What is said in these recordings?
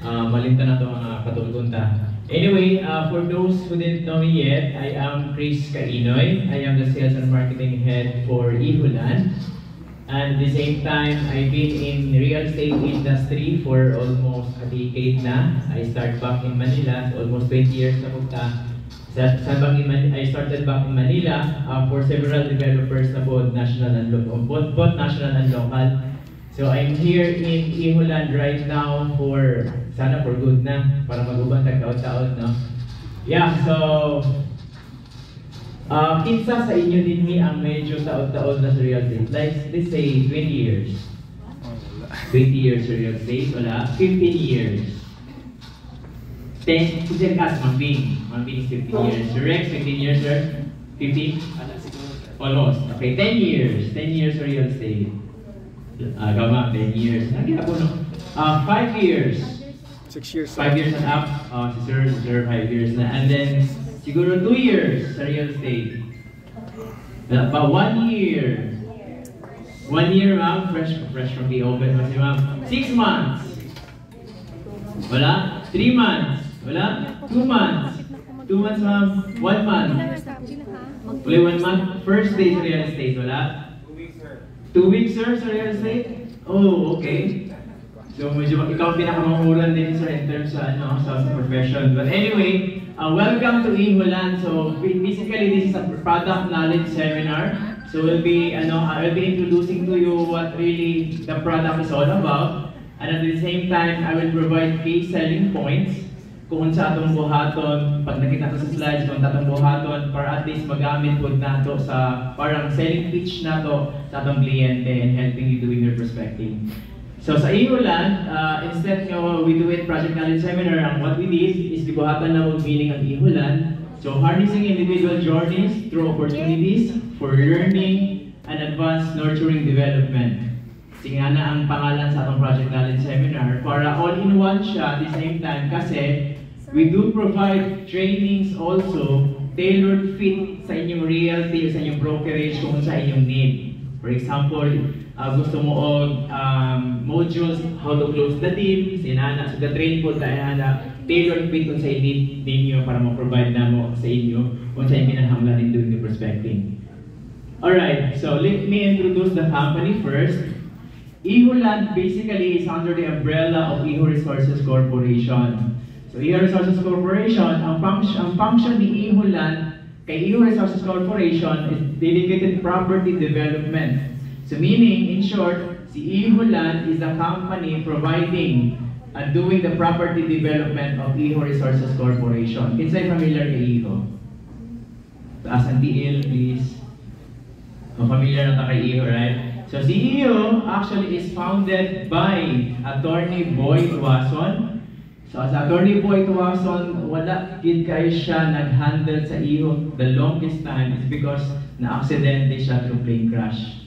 malimta na ito mga katulgunta. Anyway, for those who didn't know me yet, I am Chris Kainoy. I am the Sales and Marketing Head for Ihulan. And at the same time, I've been in real estate industry for almost a decade na. I started back in Manila, almost 20 years na punta. I started back in Manila for several developers na both national and local, both national and local. So I'm here in Ihulan right now for, sana for good na, para mag-ubang tagtaon-taon, no? Yeah, so, kinsa sa inyo din ang medyo taon-taon na sa real estate? Like, let's say, 20 years. 20 years sa real estate, wala? 15 years. 10, isang kas, Mambing. Mambing is 15 years. Rex, 15 years, sir? 15? Almost. Okay, 10 years. 10 years sa real estate. Gama, 10 years. Nakita ko, no? 5 years. 6 years. 5 years and up. Si Sir, 5 years na. And then, siguro 2 years sa real estate. About 1 year. 1 year, ma'am. Fresh from the oven. Mas ma'am. 6 months. Wala? 3 months. Wala? 2 months. 2 months, ma'am. 1 month. Wala 1 month. First day sa real estate. Wala? 2 weeks, sir, sa real estate? Oh, okay. So, medyo ikaw pinakamahulan din, sir, in terms sa, sa profession. But anyway, welcome to Ihulan. So, basically, this is a product knowledge seminar. So, I'll be introducing to you what really the product is all about. And at the same time, I will provide key selling points kung sa atong buhaton, pag nakita ko sa slides, kung atong buhaton, para at least magamit po nato sa parang selling pitch nato sa atong kliyente and helping you doing your prospecting. So sa Ihulan, instead nga we do it project knowledge seminar, ang what we did is dibuhatan na meaning ang Ihulan. So harnessing individual journeys through opportunities for learning and advanced nurturing development. Tingnan na ang pangalan sa atong project knowledge seminar para all-in-one siya at the same time kasi we do provide trainings also tailored fit sa inyong realty o sa inyong brokerage kung sa inyong need. For example, gusto mo og modules, how to close the deal, sinana, so the train po tayo na tailored fit kung sa need ninyo para ma-provide na mo sa inyo kung sa inyong pinanghanglan in doing the prospecting. Alright, so let me introduce the company first. Ihulan basically is under the umbrella of Iho Resources Corporation. So Iho Resources Corporation, ang function ni Ihulan kay Iho Resources Corporation is dedicated property development. So meaning, in short, si Ihulan is the company providing and doing the property development of Iho Resources Corporation. Kinsay familiar kay Iho? Taas ang TL, please. Familiar na ta kay Iho, right? So si Iho actually is founded by Attorney Boy Tuason. So as Attorney Boy Tuason, wala gid kay siya nag-handle sa Iho the longest time is because na-aksidente siya through plane crash.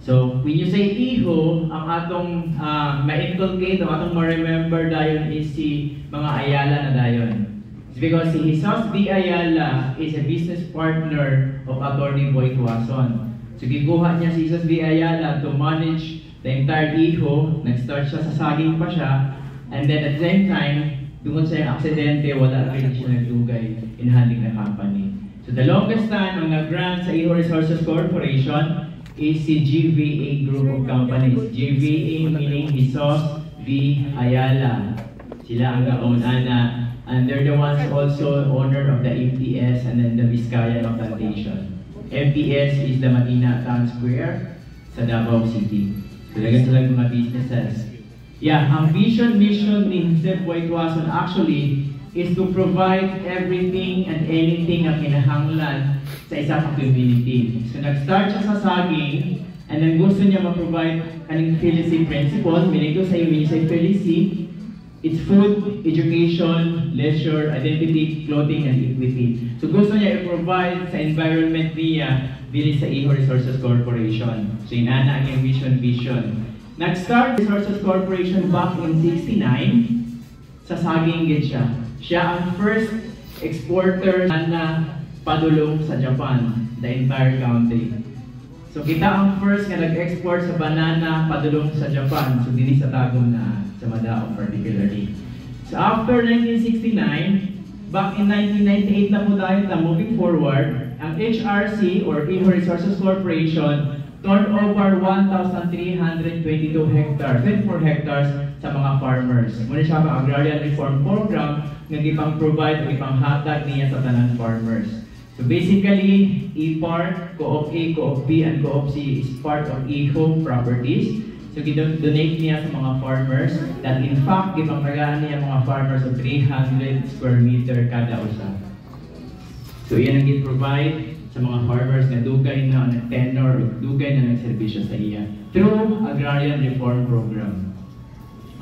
So when you say Iho, ang atong ma-inculcate, ang atong ma-remember dayon is si mga Ayala na dayon. It's because si Jesus B. Ayala is a business partner of Attorney Boy Tuason. So, giguha niya si Jesus B. Ayala to manage the entire Iho. Nag-start siya sa saging pa siya. And then at the same time, tungkol sa yung aksidente, wala rin siya nagdugay in handling the company. So, the longest time, ang nag-grant sa Iho Resources Corporation is si GVA Group of Companies. GVA meaning Jesus B. Ayala. Sila ang gaon-ana. And they're the ones also owner of the MTS and then the Vizcaya Plantation. MTS is the Manila Town Square sa Davao City. Talaga silang mga businesses. Yeah, ang vision, mission ni Joseph Boy Tuason actually is to provide everything and anything na kinahanglan sa isang community. So nag-start siya sa saging and then gusto niya ma-provide kaning Felici principle, meaning to say when you say Felici, it's food, education, leisure, identity, clothing, and equity. So gusto niya i-provide sa environment niya dili sa Iho Resources Corporation. So inana ang vision. Nag-start Resources Corporation back in 1969 sa saging gid siya. Siya ang first exporter na padulong sa Japan, the entire country. So kita ang first nga nag-export sa banana padulong sa Japan. So dili sa Tagum na sa Madao particularly. So after 1969, back in 1998 na po tayo na moving forward, ang HRC or Iho Resources Corporation turned over 1,322 hectares, 24 hectares sa mga farmers. Muna siya ang Agrarian Reform Program na ipang-provide o ipang-hatag niya sa tanang farmers. So basically, E-Part, Co-op A, Co-op B, and Co-op C is part of Iho Properties. So donate niya sa mga farmers that in fact, ipang-tagaan niya mga farmers of 300 square meter kada usa. So yan ang i-provide sa mga farmers na dugay na tenor o dugay na nagserbisyo sa iya through Agrarian Reform Program.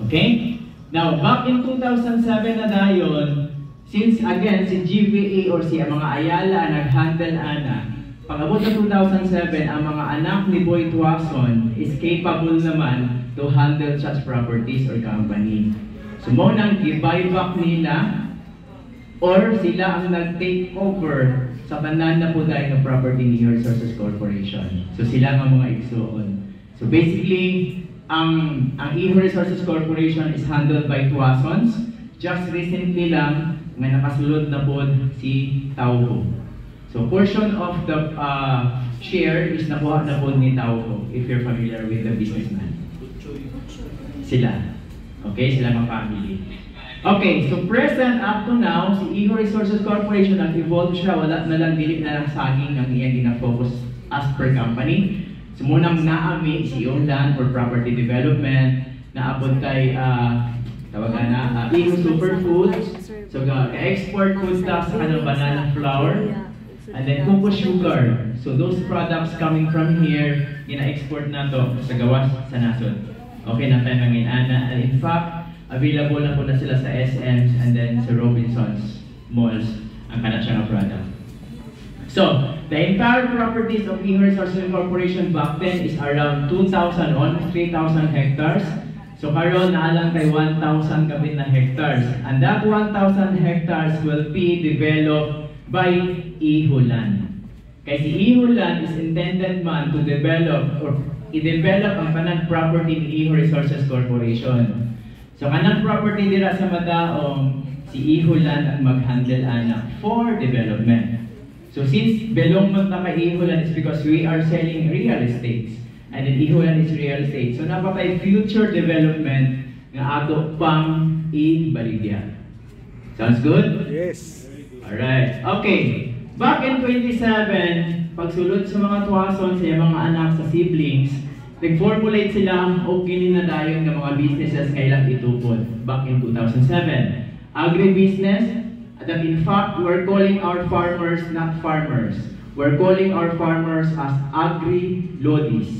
Okay? Now, back in 2007 na dayon, since again, si GVA or si mga Ayala nag-handle ana, pag-abot na 2007, ang mga anak ni Boy Tuason is capable naman to handle such properties or company. So, mo nang i-buyback nila or sila ang nag-take over sa tanan na po dahil ng property ni Iho Resources Corporation. So sila nga mga igsuon. So basically, ang Iho Resources Corporation is handled by Tuasons. Just recently lang, may nakasulod na po si Tauho. So portion of the share is nakuha na po ni Tauho, if you're familiar with the businessman. Sila. Okay, sila mga family. Okay, so present up to now, si Iho Resources Corporation nag-evolve siya, wala na lang, dili na lang saging ang iyang ginafocus as per company. So munang naami si Land for property development, naabot kay tawagan na Iho Superfoods. So ka-export food stocks sa kanang banana flour, and then cocoa sugar. So those products coming from here, gina-export na to sa gawas sa nasod. Okay na tayo ng inana. And in fact, available na po na sila sa SMs and then sa Robinsons malls ang kanat siya nga product. So, the entire properties of Iho Resources Corporation back then is around 2,000, almost 3,000 hectares. So, karon naalang kay 1,000 kapit na hectares. And that 1,000 hectares will be developed by Iho Land. Kaya si Iho Land is intended man to develop or i-develop ang kanang property ni Iho Resources Corporation. So kanang property dira sa Madaong, si Iho Land ang mag-handle ana for development. So since belong man ta kay Iho Land is because we are selling real estates. And then Iho Land is real estate. So napatay future development nga ato pang i-baligya. Sounds good? Yes. Alright. Okay. Back in 27, pagsulod sa mga tuwason sa mga anak sa siblings, nag-formulate sila o kininadayon ng mga businesses kailang itupod back in 2007. Agribusiness, that in fact, we're calling our farmers not farmers. We're calling our farmers as agri-lodis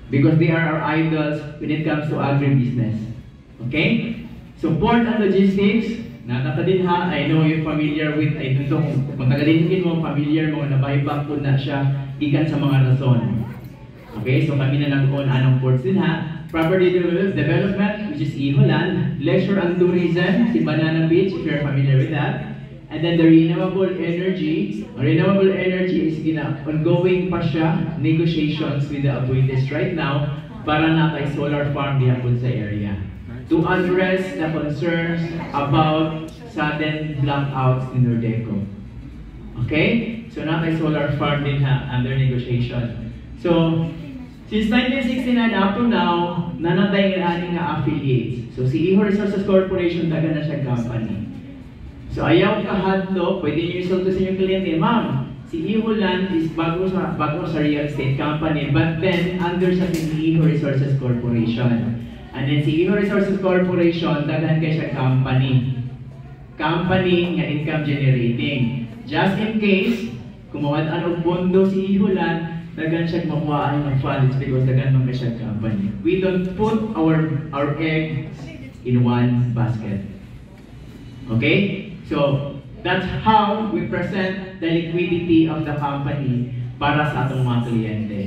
because they are our idols when it comes to agribusiness. Okay? So, port and logistics, nataka din ha, I know you're familiar with, I don't know, kung tagalinikin mo, familiar mo, nabaybak po na siya, ikan sa mga rason. Okay, so kami na nag-own anong ports din ha. Property development, which is Iho Land. Leisure and tourism, si Banana Beach, if you're familiar with that. And then the renewable energy. Renewable energy is ongoing pa siya, negotiations with the authorities right now para natay solar farm dihapon sa area. To address the concerns about sudden blackouts in Nordeco. Okay? So natay solar farm din ha, under negotiation. So, since 1969 up to now, nanatay ng aning affiliates. So, si Iho Resources Corporation, taga na siya company. So, ayaw kahadlo, pwede nyo isulto sa inyong kliyente, ma'am, si Iho Land is bago sa real estate company, but then, under sa Iho Resources Corporation. And then, si Iho Resources Corporation, tagaan kayo siya company. Company nga income generating. Just in case, kumawad ang bondo si Iho Land, dagan siya makuhaan ng funds because dagan man siya company. We don't put our eggs in one basket. Okay? So, that's how we present the liquidity of the company para sa atong mga kliyente.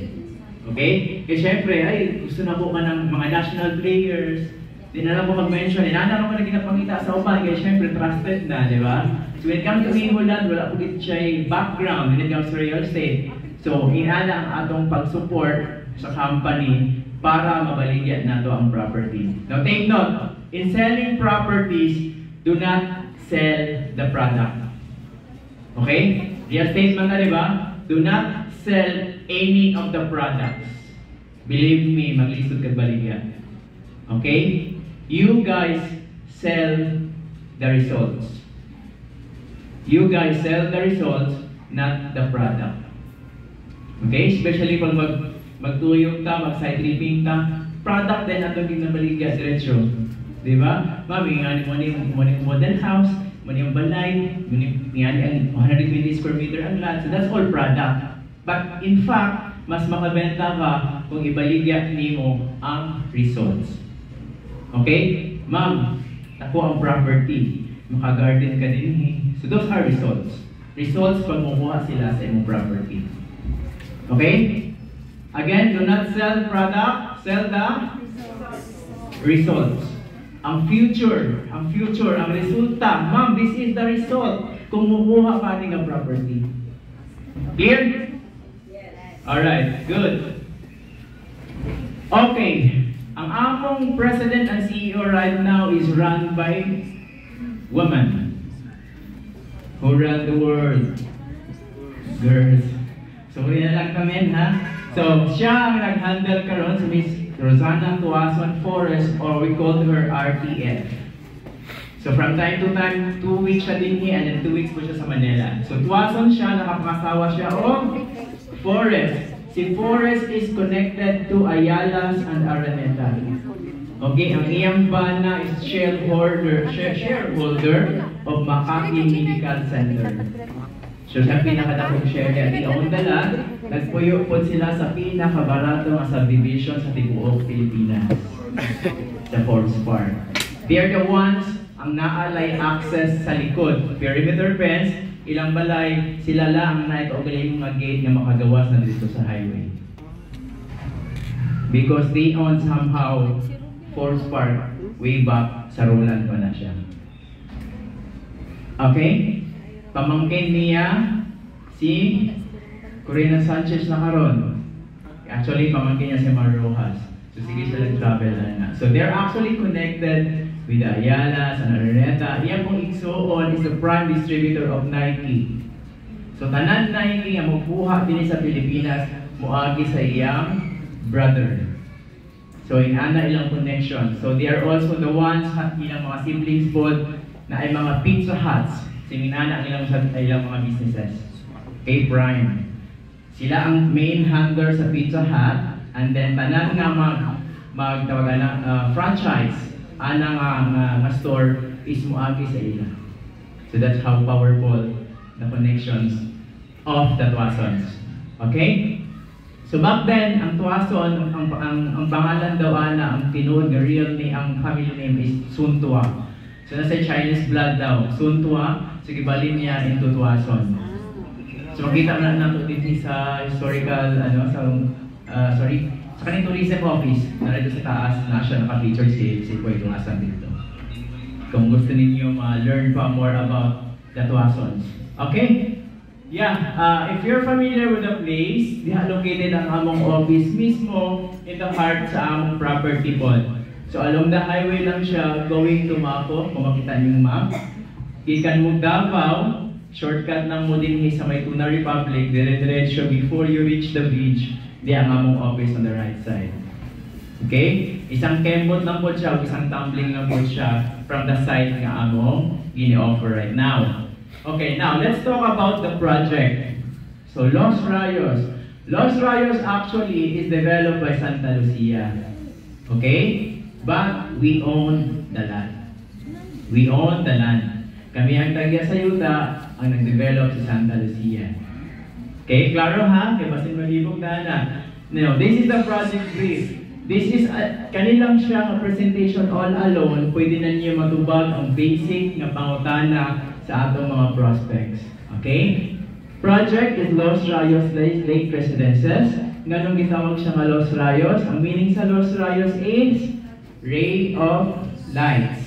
Okay? Eh syempre, ay gusto na po man ng mga national players, di na lang po mag-mention, inana naman na ginapangita sa upan, kaya syempre trusted na, di ba? So when it comes to Iho Land, wala po dito siya background when it comes to real estate. So, inana ang atong pag-support sa company para mabaligyan nato ang property. Now, take note, in selling properties, do not sell the product. Okay? Real estate man na, di ba? Do not sell any of the products. Believe me, maglisod ka baligya. Okay? You guys sell the results. You guys sell the results, not the product. Okay? Especially pag magtuyog ta, mag-side tripping ta, product din atong ginabaligya diretsyo. Di ba? Mami, nga mo ni model house, mo ni yung balay, mo ni ang 120 square meter ang lot. So that's all product. But in fact, mas makabenta ka kung ibaligya nimo ang results. Okay? Ma'am, ako ang property. Maka-garden ka din eh. So those are results. Results pag makuha sila sa imong property. Okay? Again, do not sell product, sell the results. Ang future, ang resulta. Ma'am, this is the result kung makuha ka ng property. Clear? Yes. Alright, good. Okay. Ang among president and CEO right now is run by women who run the world. Girls. So, yan lang kami, ha? So, siya ang nag-handle karon si Miss Rosana Tuason Forrest, or we called her RTF. So, from time to time, 2 weeks siya din here, and then 2 weeks po siya sa Manila. So, Tuason siya, nakapangasawa siya, Forrest. Si Forrest is connected to Ayalas and Araneta. Okay, ang iyang bana is shareholder of Makati Medical Center. So sa pinakadakong share niya, di akong dala, nagpuyo po sila sa pinakabaratong subdivision sa Tibuok, Pilipinas. Sa Forbes Park. They are the ones ang naalay access sa likod. Perimeter fence, ilang balay, sila lang na ito yung mga gate na makagawas na dito sa highway. Because they own somehow Forbes Park way back sa Roland pa na siya. Okay? Pamangkin niya si Corina Sanchez na karon. Actually, pamangkin niya si Mar Rojas. So sige sila travel na. So they're actually connected with Ayala, San Araneta. Iyan pong igsuon is the prime distributor of Nike. So tanan Nike ang magbuha din sa Pilipinas, muagi sa iyang brother. So inana ilang connection. So they are also the ones ilang mga siblings po na ay mga Pizza Huts. Siminana ang ilang mga businesses. Okay, Prime. Sila ang main handler sa Pizza Hut, and then tanan nga magtawagan na franchise ana nga store is muagi sa ila. So that's how powerful the connections of the Tuasons. Okay? So back then, ang Tuason, ang pangalan daw ana, ang tinuod nga real name, ang family name is Suntua. So nasa Chinese blood daw, Suntua, so gibalin niya into Tuason. So makita na nato dito sa historical, sa kaning tourism office, narito sa taas na siya naka-feature si Kuya Tuason dito. Kung gusto ninyo ma-learn pa more about the Tuasons. Okay? Yeah, if you're familiar with the place, diha located ang among office mismo in the heart sa among property pod. So along the highway lang siya going to Maco, kung makita niyo yung map. Ikan mo Davao, shortcut ng mo din sa may Tuna Republic, dire-diretso before you reach the beach, di ang among office on the right side. Okay? Isang kembot lang po siya, isang tumbling lang po siya from the side nga among gini-offer right now. Okay, now let's talk about the project. So Los Rayos. Los Rayos actually is developed by Santa Lucia. Okay? But we own the land. We own the land. Kami ang tagya sa yuta ang nag-develop sa Santa Lucia. Okay, klaro ha? Kaya basin malibog na. Now, this is the project brief. This is, kanilang siyang presentation all alone. Pwede na niyo matubag ang basic na pangutana sa atong mga prospects. Okay? Project is Los Rayos Lake Residences. Ganong gitawag siya nga Los Rayos. Ang meaning sa Los Rayos is ray of lights.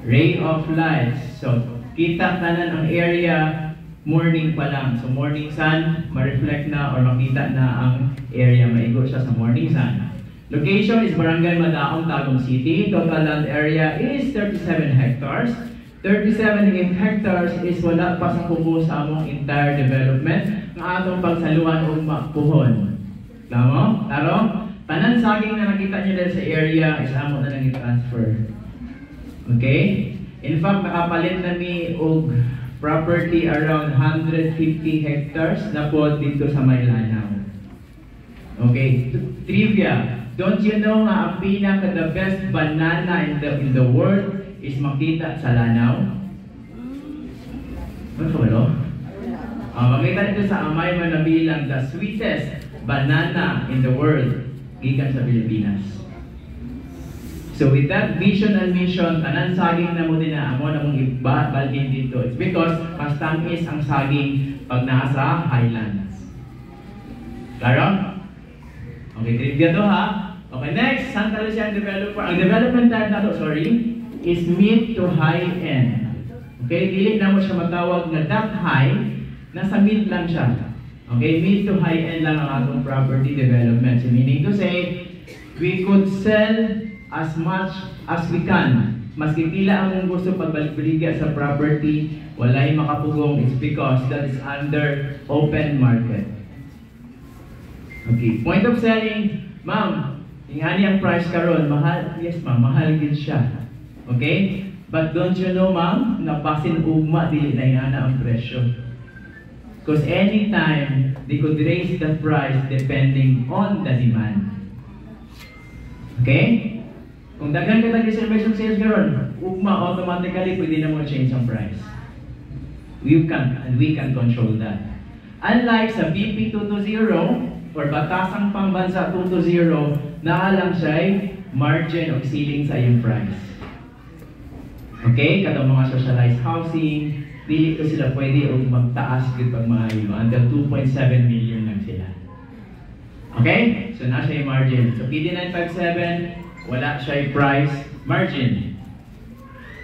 Ray of lights. So, kita tanan ang area morning pa lang. So, morning sun, ma-reflect na or makita na ang area. Maigo siya sa morning sun. Location is Barangay Madaong, Tagum City. Total land area is 37 hectares. 37 hectares is wala pa sa kubo sa among entire development ng atong pagsaluhan o mapuhon. Tama? Taro? Tanan saging na nakita nyo dahil sa area is amo na lang i-transfer. Okay? In fact, nakapalit na mi og property around 150 hectares na po dito sa Maylanaw. Okay? Trivia. Don't you know nga ang pinaka the best banana in the world is makita sa Lanao? Ano ka ba? Makita nito sa Amay Manabilang, the sweetest banana in the world gikan sa Pilipinas. So with that vision and mission, tanan saging na mo din na amo na mong ibalgin dito. It's because mas tamis ang saging pag nasa highlands. Klaro? Okay, trivia to ha. Okay, next, Santa Lucia developer. Ang development type na to, is mid to high end. Okay, dili na mo siya matawag na that high, nasa mid lang siya. Okay, mid to high end lang ang atong property development. So meaning to say, we could sell as much as we can. Maski pila ang gusto pagbalik-baligya sa property, walay makapugong. It's because that is under open market. Okay, point of selling, ma'am, ingani ang price karon, mahal. Yes ma'am, mahal din siya. Okay? But don't you know ma'am, napasin ugma dili na ingana ang presyo. Because anytime, they could raise the price depending on the demand. Okay? Kung daghan ka tag-reservation sales karon, ugma automatically pwede na mo change ang price. We can control that. Unlike sa BP 220, or batasang pambansa 220, naalang siya margin o ceiling sa iyong price. Okay? Katong mga socialized housing, dili ko sila pwede o magtaas dito pag maayo. Until 2.7 million lang sila. Okay? So na siya yung margin. So PD957, wala siya yung price margin.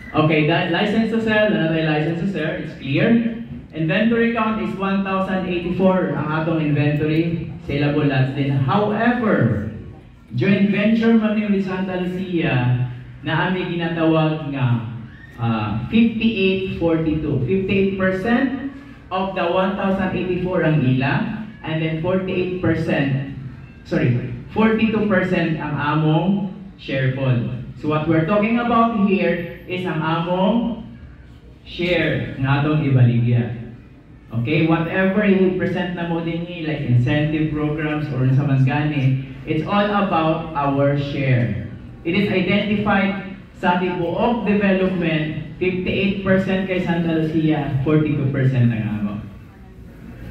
Okay, that license to sell, another license to sell, it's clear. Inventory count is 1,084 ang atong inventory. Saleable lots din. However, joint venture man ni Santa Lucia na ami ginatawag nga 58-42. 58% of the 1,084 ang ila, and then 42% ang among share pool. So what we're talking about here is ang among share ng atong ibaligya. Okay, whatever you present na mo din like incentive programs or sa Masgani, it's all about our share. It is identified sa tibuok development, 58% kay Santa Lucia, 42% ang amo.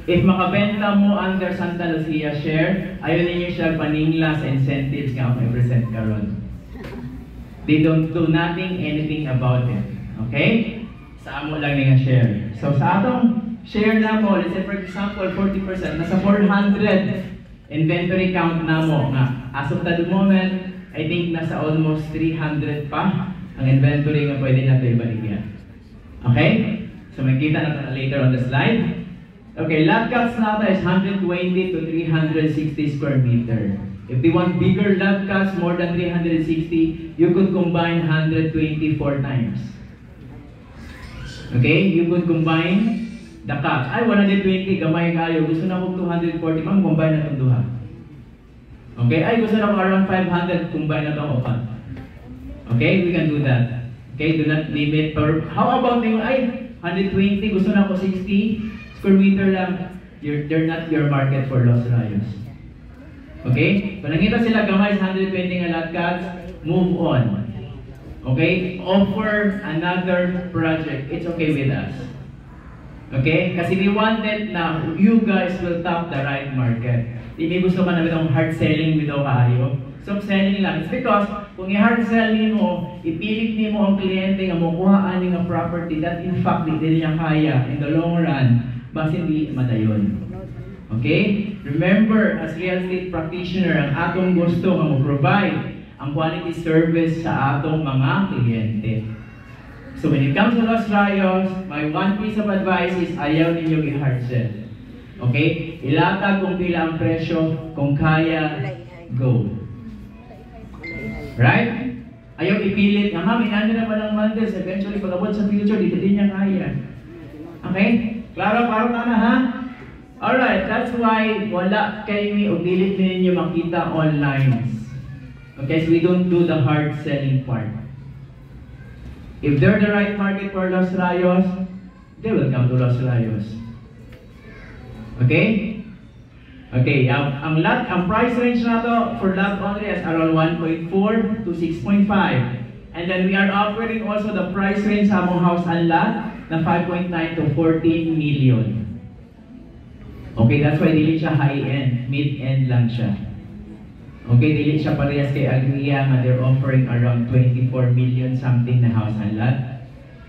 If makabenta mo under Santa Lucia share, ayaw ninyo siya paningla sa incentives nga ako i-present karon. They don't do anything about it. Okay? Sa amo lang nga share. So sa atong share na mo, let's say for example, 40%, nasa 400 inventory count na mo nga. As of the moment, I think nasa almost 300 pa ang inventory nga pwede natin ibaligyan. Okay? So makikita natin later on the slide. Okay, lot cuts natin is 120 to 360 square meter. If they want bigger lot cuts, more than 360, you could combine 124 times. Okay? You could combine the cuts. Ay, 120, gamay kayo. Gusto na kong 240, ma'am, combine na itong duha. Okay? Ay, gusto na kong around 500, combine na itong upat. Okay? We can do that. Okay? Do not limit. How about yung, ay, 120, gusto na ako 60 square meter lang. They're not your market for Los Rayos. Okay? Kung nakita sila gamay sa 120 nga lot cuts, move on. Okay? Offer another project. It's okay with us. Okay? Kasi we wanted na you guys will top the right market. Hindi gusto ka na itong hard selling without kayo. Soft selling lang. It's because kung i-hard selling mo, ipilit mo ang kliyente nga makuhaan ng property that in fact hindi niya kaya in the long run, basta hindi madayon. Okay? Remember, as real estate practitioner, ang atong gusto nga mo-provide ang quality service sa atong mga kliyente. So when it comes to Los Rayos, my one piece of advice is ayaw ninyo i-hard sell. Okay? Ilatag kung pila ang presyo, kung kaya, go. Right? Ayaw ipilit nga, ma'am, inano naman ang Mondays. Eventually, pag-abot sa future, dito din niya kaya. Okay? Klaro, tama ha? Alright, that's why wala kayo o pilit ninyo makita online. Okay, so we don't do the hard selling part. If they're the right market for Los Rayos, they will come to Los Rayos. Okay? Okay, ang price range na to for lot only is around 1.4 to 6.5. And then we are offering also the price range sa among house and lot na 5.9 to 14 million. Okay, that's why dili siya high-end, mid-end lang siya. Okay, dili siya parehas kay Agria nga they're offering around 24 million something na house and lot.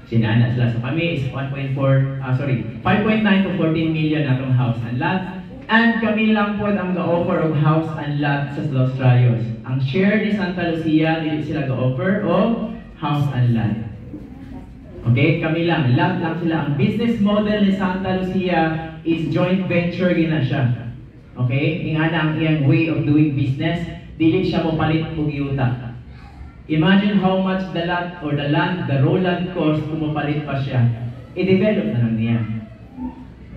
Sinana sila sa kami is 5.9 to 14 million na itong house and lot. And kami lang po ang ga-offer of house and lot sa Los Rayos. Ang share ni Santa Lucia, dili sila ga-offer of house and lot. Okay, kami lang. Lot lang sila. Ang business model ni Santa Lucia is joint venture gina siya. Okay? Ingana ang iyang way of doing business, dili siya mo palit og yuta. Imagine how much the lot or the land, the raw land cost kung mapalit pa siya. I-develop na lang niya.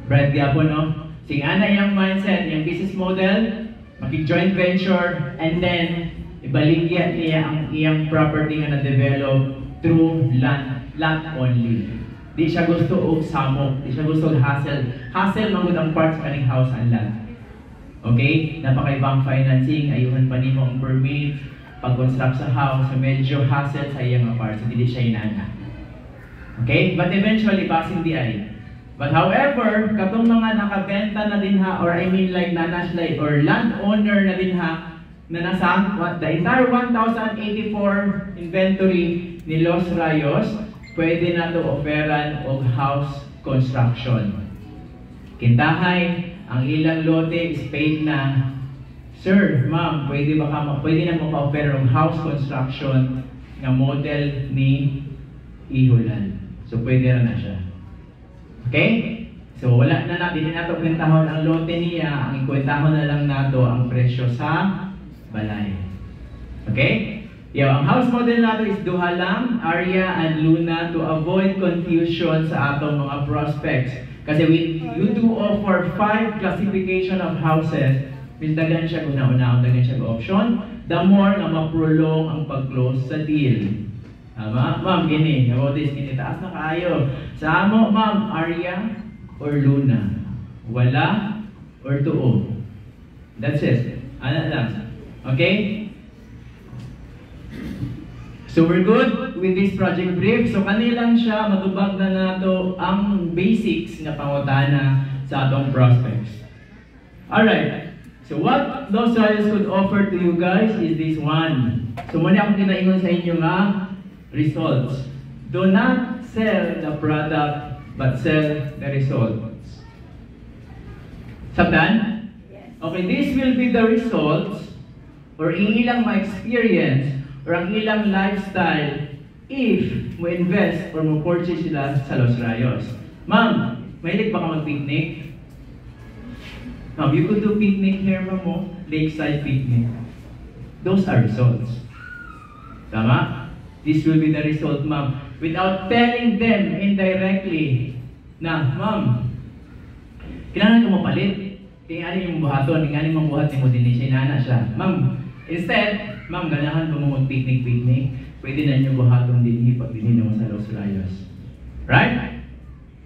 Brad Gapon, no? Ingana iyang mindset, iyang business model, maki-joint venture, and then ibaligya niya ang iyang property nga na-develop through land only. Di siya gusto og samok, di siya gusto og hassle. Hassle magud ang parts kaning house and land. Okay? Napakaibang financing, ayuhan pa nimo ang permit, pag-construct sa house, so medyo hassle sa iyang parts, hindi siya inana. Okay? But eventually, passing di ay. But however, katong mga nakabenta na din ha, or I mean like nanaslay or landowner na din ha, na nasa the entire 1,084 inventory ni Los Rayos, pwede na to offeran og house construction. Kintahay, ang ilang lote is paid na, sir, ma'am, pwede na mo pa-offer og house construction nga model ni Iholan. So pwede na siya. Okay? So wala na natin nato kwentahon ang lote niya, ang ikwentahon na lang nato ang presyo sa balay. Okay? Ang house model nato is duha lang, Arya and Luna, to avoid confusion sa atong mga prospects. Kasi you do offer 5 classification of houses, means dagan siya una-una, dagan siya option, the more na ma-prolong ang pag-close sa deal. Ma'am, gini, gini, taas na kaayo. Sa amo, ma'am, Arya or Luna? Wala or tuo? That's it. Ano lang. Okay? So we're good with this project brief. So kanilang siya, matubag na nato ang basics na pangutana sa atong prospects. Alright. So what Los Rayos could offer to you guys is this one. So muna akong kinaingon sa inyo nga, results. Do not sell the product, but sell the results. Sabdan? Okay, this will be the results or ilang ma-experience or ang ilang lifestyle if mo invest or mo purchase sila sa Los Rayos. Ma'am, mahilig ba ka mag-picnic? Ma'am, you could do picnic here, ma'am, lakeside picnic. Those are results. Tama? This will be the result, ma'am. Without telling them indirectly na, ma'am, kailangan ko mapalit. Tingnan yung buhaton, tingnan yung buhat ni mo din siya, siya. Ma'am, instead, ma'am, ganahan ba mo mag-picnic-picnic? Pwede na nyo buhaton din pag dinhin mo sa Los Rayos. Right?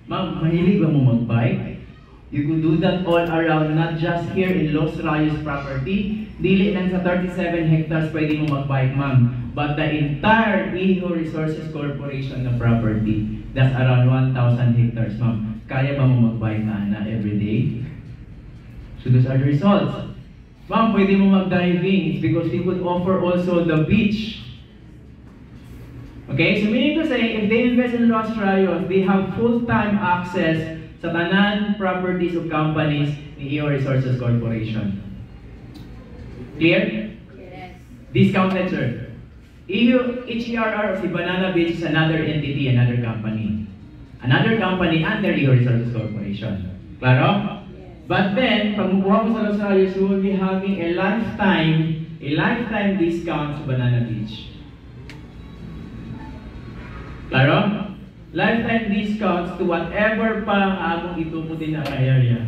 Ma'am, mahilig ba mo mag-bike? You could do that all around, not just here in Los Rayos property. Dili lang sa 37 hectares pwede mo mag-bike, ma'am. But the entire Iho Resources Corporation na property, that's around 1,000 hectares, ma'am. Kaya ba mo mag-bike na every day? So those are the results. Ma'am, pwede mo mag-diving. It's because we could offer also the beach. Okay, so meaning to say, if they invest in Los Rayos, they have full-time access sa tanan properties of companies ni Iho Resources Corporation. Clear? Yes. Discounted, sir. HERR si Banana Beach is another entity, another company. Another company under Iho Resources Corporation. Claro? Yes. But then, pag mabuha mo sa Los Rayos, you will be having a lifetime a lifetime discount sa Banana Beach. Klaro? Lifetime discounts to whatever pa ang among itumo din na area.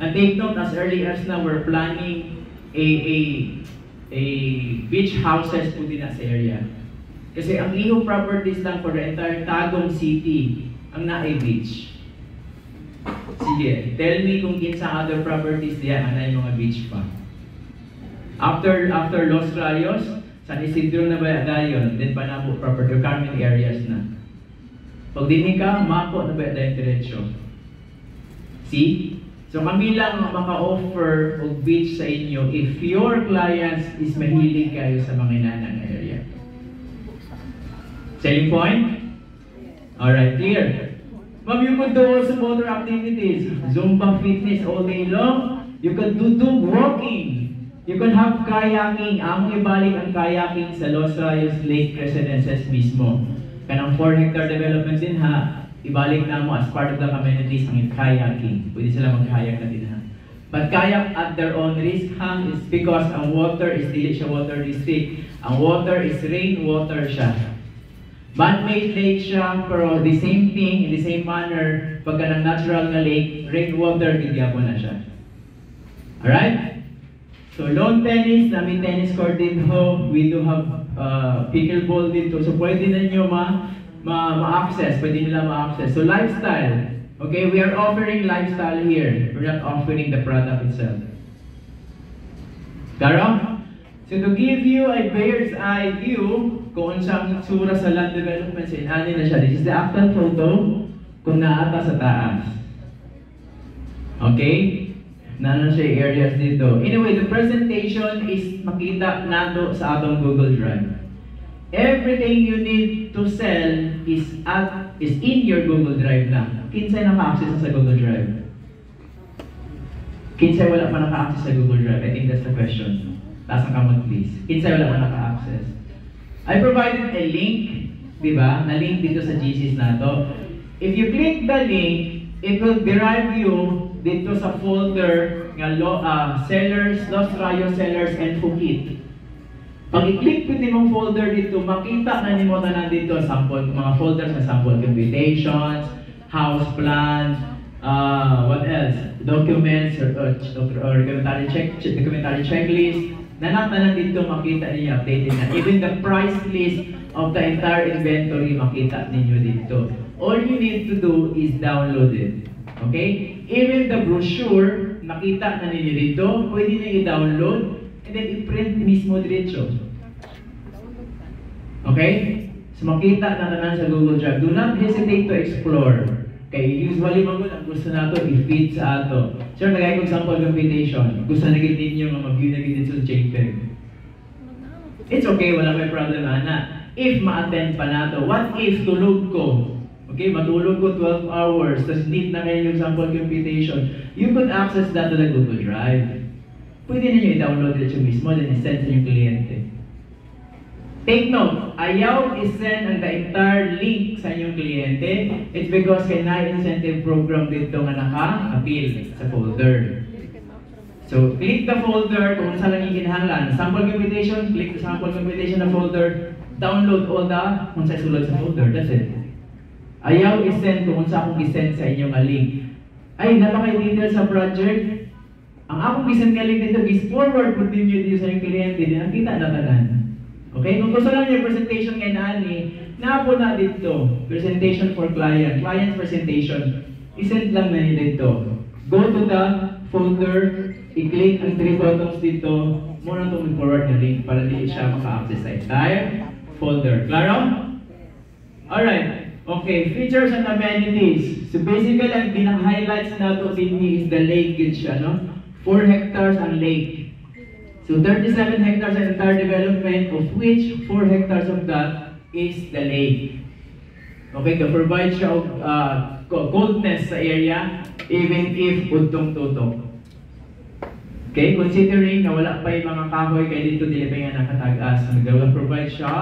And take note, as early as now, we're planning a beach houses po din sa area. Kasi ang Iho properties lang for the entire Tagum City ang na-a beach. Sige, tell me kung kinsa other properties diyan ang na mga beach pa. After Los Rayos, San Isidro na ba dayon, then Panabo property, Carmen areas na. Pag dini ka, mako na ba dayon diretsyo. See? So kami lang maka-offer og beach sa inyo if your clients is mahilig kayo sa mga inanang area. Selling point? Alright, clear. Ma'am, you could do also motor activities. Zumba fitness all day long. You could do walking. You can have kayaking. Among ibalik ang kayaking sa Los Rayos Lake Residences mismo. Kanang 4-hectare development din ha. Ibalik na mo as part of the communities ang kayaking. Pwede sila mag-kayak na din ha. But kayak at their own risk ha, is because ang water is dili siya water district. Ang water is rainwater siya. Man-made lake siya, pero the same thing, in the same manner, pagka ng natural na lake, rainwater, tigyapon na siya. Alright? So, lawn tennis, namin tennis court din ho. We do have pickleball dito. So, pwede na nyo ma-access, pwede nila ma-access. So, lifestyle. Okay, we are offering lifestyle here. We're not offering the product itself. Karo? So, to give you a bird's eye view, kung saan sura sa land development, sinani na siya. This is the actual photo kung naata sa taas. Okay? Nanon siya areas dito. Anyway, the presentation is makita nato sa atong Google Drive. Everything you need to sell is in your Google Drive na. Kinsay naka-access sa Google Drive? Kinsay wala pa naka-access sa Google Drive? I think that's the question. Taas ang kamot please. Kinsay wala pa naka-access? I provided a link, di ba? Na link dito sa GCs na to. If you click the link, it will derive you dito sa folder nga sellers, Los Rayos sellers, and Fukit. Pag i-click po mong folder dito, makita na nimo tanan dito sample, mga folders na sample computations, house plans, what else? Documents or documentary checklist. Nanatanan dito makita niyo updated na. Even the price list of the entire inventory makita ninyo dito. All you need to do is download it. Okay? Even the brochure, makita na ninyo dito, pwede nyo i-download and then i-print mismo diretso. Okay? So makita na tanan sa Google Drive. Do not hesitate to explore. Kaya usually mga ang gusto nato i-feed sa ato. Sir, nagay kong sample computation. Gusto na gid ninyo nga mag-view na gid sa JPEG. It's okay, wala may problem ana. If ma-attend pa nato, what if tulog ko? Okay, matulog ko 12 hours, tapos need na kayo yung sample computation. You could access that to the Google Drive. Pwede ninyo i-download it yung mismo, then i-send sa inyong kliyente. Take note, ayaw i-send ang the entire link sa inyong kliyente. It's because kay na-incentive program dito nga naka-appeal sa folder. So, click the folder kung saan lang ikinahanglan. Sample computation, click the sample computation na folder. Download all the kung saan sulod sa folder. That's it. Ayaw i-send kung saan akong i-send sa inyong link. Ay, napaka-detail sa project. Ang akong i-send nga link dito is forward po din dito sa inyong kliyente. Din ang kita na tanan. Okay? Kung gusto lang yung presentation kay Nani, napo na dito. Presentation for client. Client presentation. I-send lang na nyo dito. Go to the folder. I-click ang 3 buttons dito. Muna itong forward na link para di siya maka-access sa entire folder. Klaro? Alright. Okay. Features and amenities. So basically, ang pinang-highlights na ito is the lake. 4 hectares ang lake. So 37 hectares ang entire development, of which 4 hectares of that is the lake. Okay, to provide siya of coldness sa area, even if udtong-tutok. Okay, considering na wala pa yung mga kahoy, kaya dito dili pa nga nakatag-as, nag-provide siya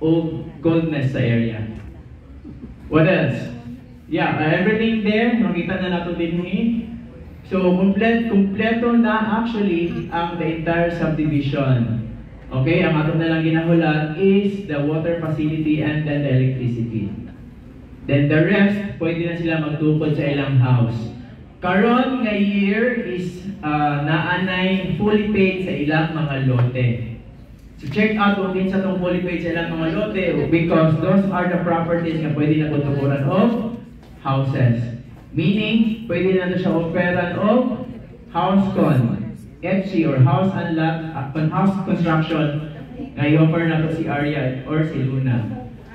of coldness sa area. What else? Yeah, everything there, makita na nato din ni. So, kompleto na actually ang the entire subdivision. Okay, ang ato na lang ginahulat is the water facility and then the electricity. Then the rest, pwede na sila magtukod sa ilang house. Karon nga year is naanay fully paid sa ilang mga lote. So check out kung din sa itong fully paid sa ilang mga lote because those are the properties na pwede na kutukuran of houses. Meaning, pwede na siya operan of house con. FC or house and lot, house construction na i-offer na to si Arya or si Luna.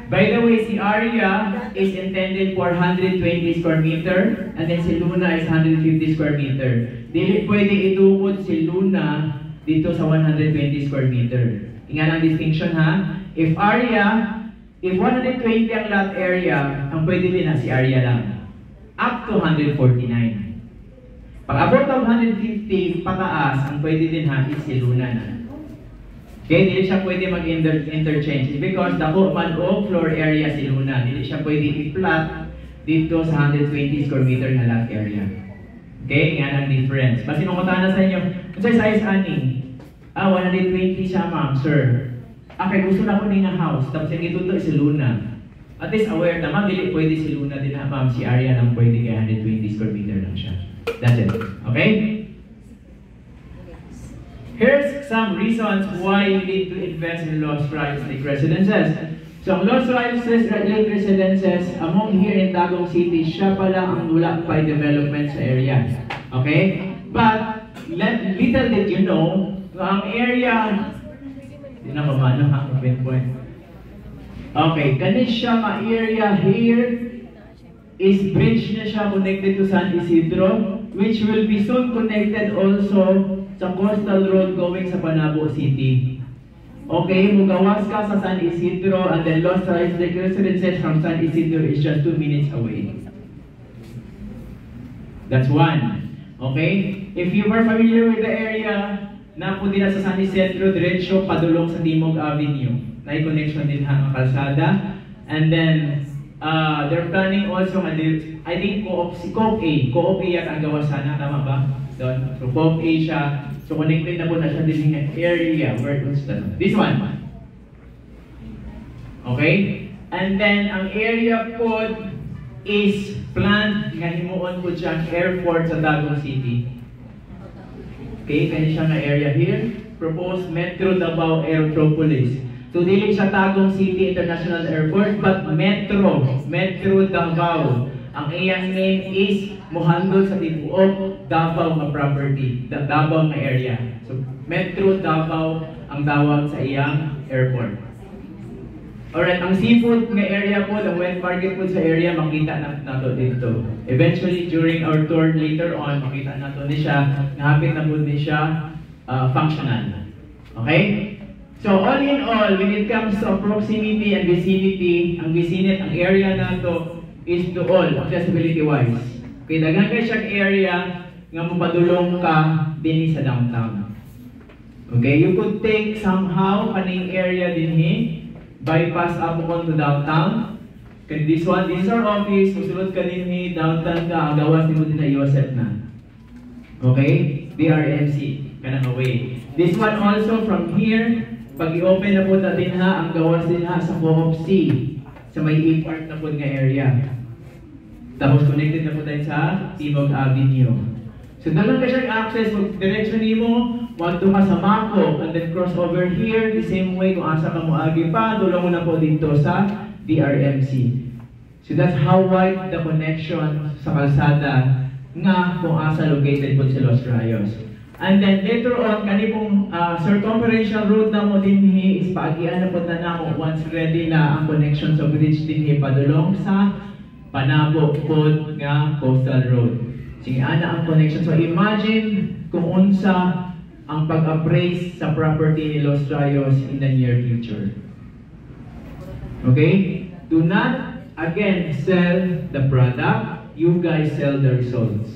By the way, si Arya is intended for 120 square meter and then si Luna is 150 square meter. Dili pwede itukod si Luna dito sa 120 square meter. Ingat ang distinction ha. If 120 ang lot area, ang pwede din na si Arya lang. Up to 149. Pag abot ng 150 pataas, ang pwede din ha is si Luna na. Okay, hindi siya pwede mag-interchange because dako man o floor area si Luna. Hindi siya pwede i-flat dito sa 120 square meter na lot area. Okay, yan ang difference. Basta sinungkutan na sa inyo, kung sa size ani, 120 siya ma'am, sir. Okay, gusto na ko ni nga house, tapos yung ituto si Luna. At least aware naman, dili pwede si Luna din ha ma'am, si Arya lang pwede kaya 120 square meter lang siya. That's it. Okay? Here's some reasons why you need to invest in Los Feliz Lake Residences. So, ang Los Feliz Lake Residences, among here in Tagum City, siya pala ang wala pa development sa area. Okay? But, little did you know, ang area, hindi na mamano ha, point. Okay, ganit siya ma-area here, is bridge na siya connected to San Isidro, which will be soon connected also sa coastal road going sa Panabo City. Okay, mugawas ka sa San Isidro and then Los Feliz Lake Residences from San Isidro is just 2 minutes away. That's one. Okay? If you were familiar with the area, napunti na sa San Isidro, diretso padulong sa Timog Avenue. Na-connection din ha ng kalsada. And then, they're planning also, I think Co-op A yata ang gawa sana, tama ba? Doon. So Co-op A siya. So connected na po na siya din ng area. Where was that? This one. Okay? And then, ang area po is planned nga himuon po siya airport sa Tagum City. Okay? Kaya siya nga area here. Proposed Metro Davao Aerotropolis. So, dili siya Tagum City International Airport, but Metro Davao. Ang iyang name is Mohandol sa Tibuok, Davao nga property, Davao nga area. So, Metro Davao ang tawag sa iyang airport. Alright, ang seafood nga area po, the wet market po sa area, makita nato dito. Eventually, during our tour later on, makita nato ni siya, nahapit na po ni siya functional. Okay? So, all in all, when it comes to proximity and vicinity, ang area na to is to all, accessibility-wise. Okay, dagan kayo siyang area nga mapadulong ka din sa downtown. Okay, you could take somehow kaning area dinhi, bypass up on to downtown. Kaya this is our office, susunod ka dinhi, downtown ka, ang gawas ni mo din na Yosef na. Okay, DRMC, kanang away. This one also from here, pag i-open na po natin ha, ang gawas din ha sa Co-op C, sa may E-Park na po nga area. Tapos connected na po tayo sa Timog Avenue. So dalang ka siyang access, direction mo, want to ka sa Mako, and then cross over here, the same way kung asa ka mo agi pa, tulong mo na po dito sa DRMC. So that's how wide the connection sa kalsada nga kung asa located po sa Los Rayos. And then later on, kanipong circumferential road na mo dinhi is paagian na po na nako once ready na ang connection sa bridge dinhi padulong sa Panabo po nga coastal road. Sige, ana ang connection. So imagine kung unsa ang pag-appraise sa property ni Los Rayos in the near future. Okay? Do not again sell the product. You guys sell the results.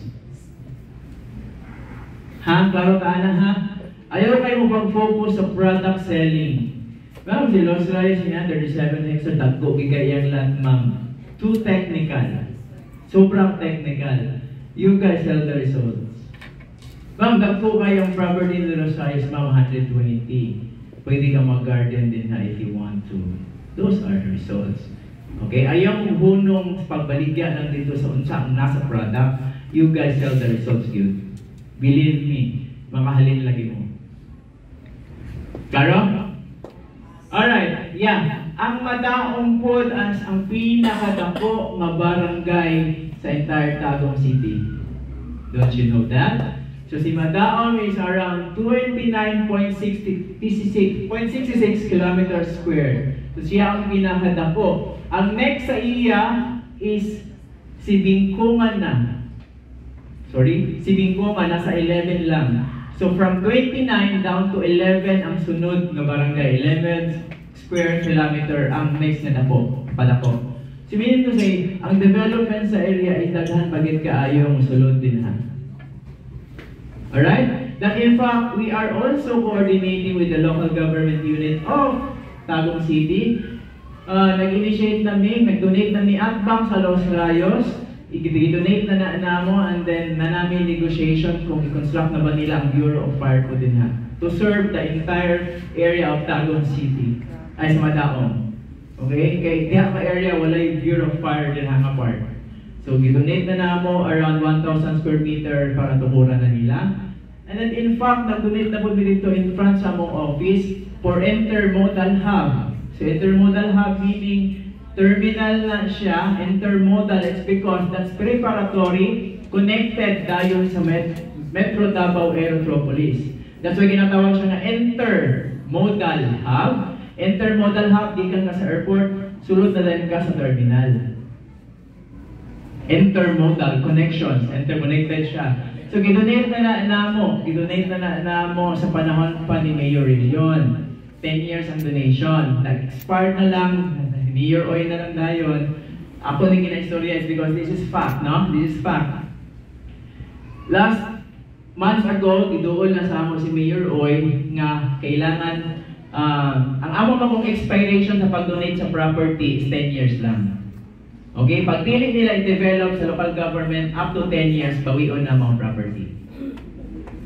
Ha? Klaro ka na ha? Ayaw kayo mo pag-focus sa product selling. Ma'am, si Los Rayos niya, 37 hectares, tagko, gigayang lahat, ma'am. Too technical. Sobrang technical. You guys sell the results. Ma'am, dagko kayong property ni Los Rayos, ma'am, 120. pwede kang mag-garden din ha if you want to. Those are the results. Okay? Ayaw mong hunong pagbaligyan lang dito sa unsang nasa product. You guys sell the results good. Believe me, makahalin lagi mo. Klaro? Alright, yeah. Ang Madaong pod as ang pinakadako nga barangay sa entire Tagum City. Don't you know that? So si Madaong is around 29.66 kilometers square. So siya ang pinakadako. Ang next sa iya is si Bingkungan na. Sorry, si Bingkungan nasa 11 lang. So from 29 down to 11 ang sunod na barangay. 11 square kilometer ang next na dako, padako. So meaning to say, ang development sa area is daghan pagit kaayong sulod din ha. Alright? That in fact, we are also coordinating with the local government unit of Tagum City. Nag-initiate namin, nag-donate namin Atbang sa Los Rayos. I-donate na namo and then na namin negotiation kung i-construct na ba nila ang Bureau of Fire po din ha. To serve the entire area of Tagum City. Ay sa Madaong. Okay? Kaya diha ka area, wala yung Bureau of Fire din ha part. So, i-donate na namo around 1,000 square meter para tukuran na nila. And then in fact, nag-donate na po dito in front sa among office for intermodal hub. So, intermodal hub meaning terminal na siya, intermodal, it's because that's preparatory, connected dayon sa Metro Davao Aerotropolis. That's why ginatawag siya na intermodal hub. Intermodal hub, di ka sa airport, sulod na din ka sa terminal. Intermodal connections, interconnected siya. So, gidonate na namo sa panahon pa ni Mayor Region. 10 years ang donation. Nag-expire na lang, Mayor Oy na lang dayon. Ako nang gina-istorya is because this is fact, no? This is fact. Last months ago, giduol na sa amo si Mayor Oy nga kailangan ang amo mong expiration sa pag-donate sa property is 10 years lang. Okay? Pag dili nila i-develop sa local government, up to 10 years, bawion na mga property.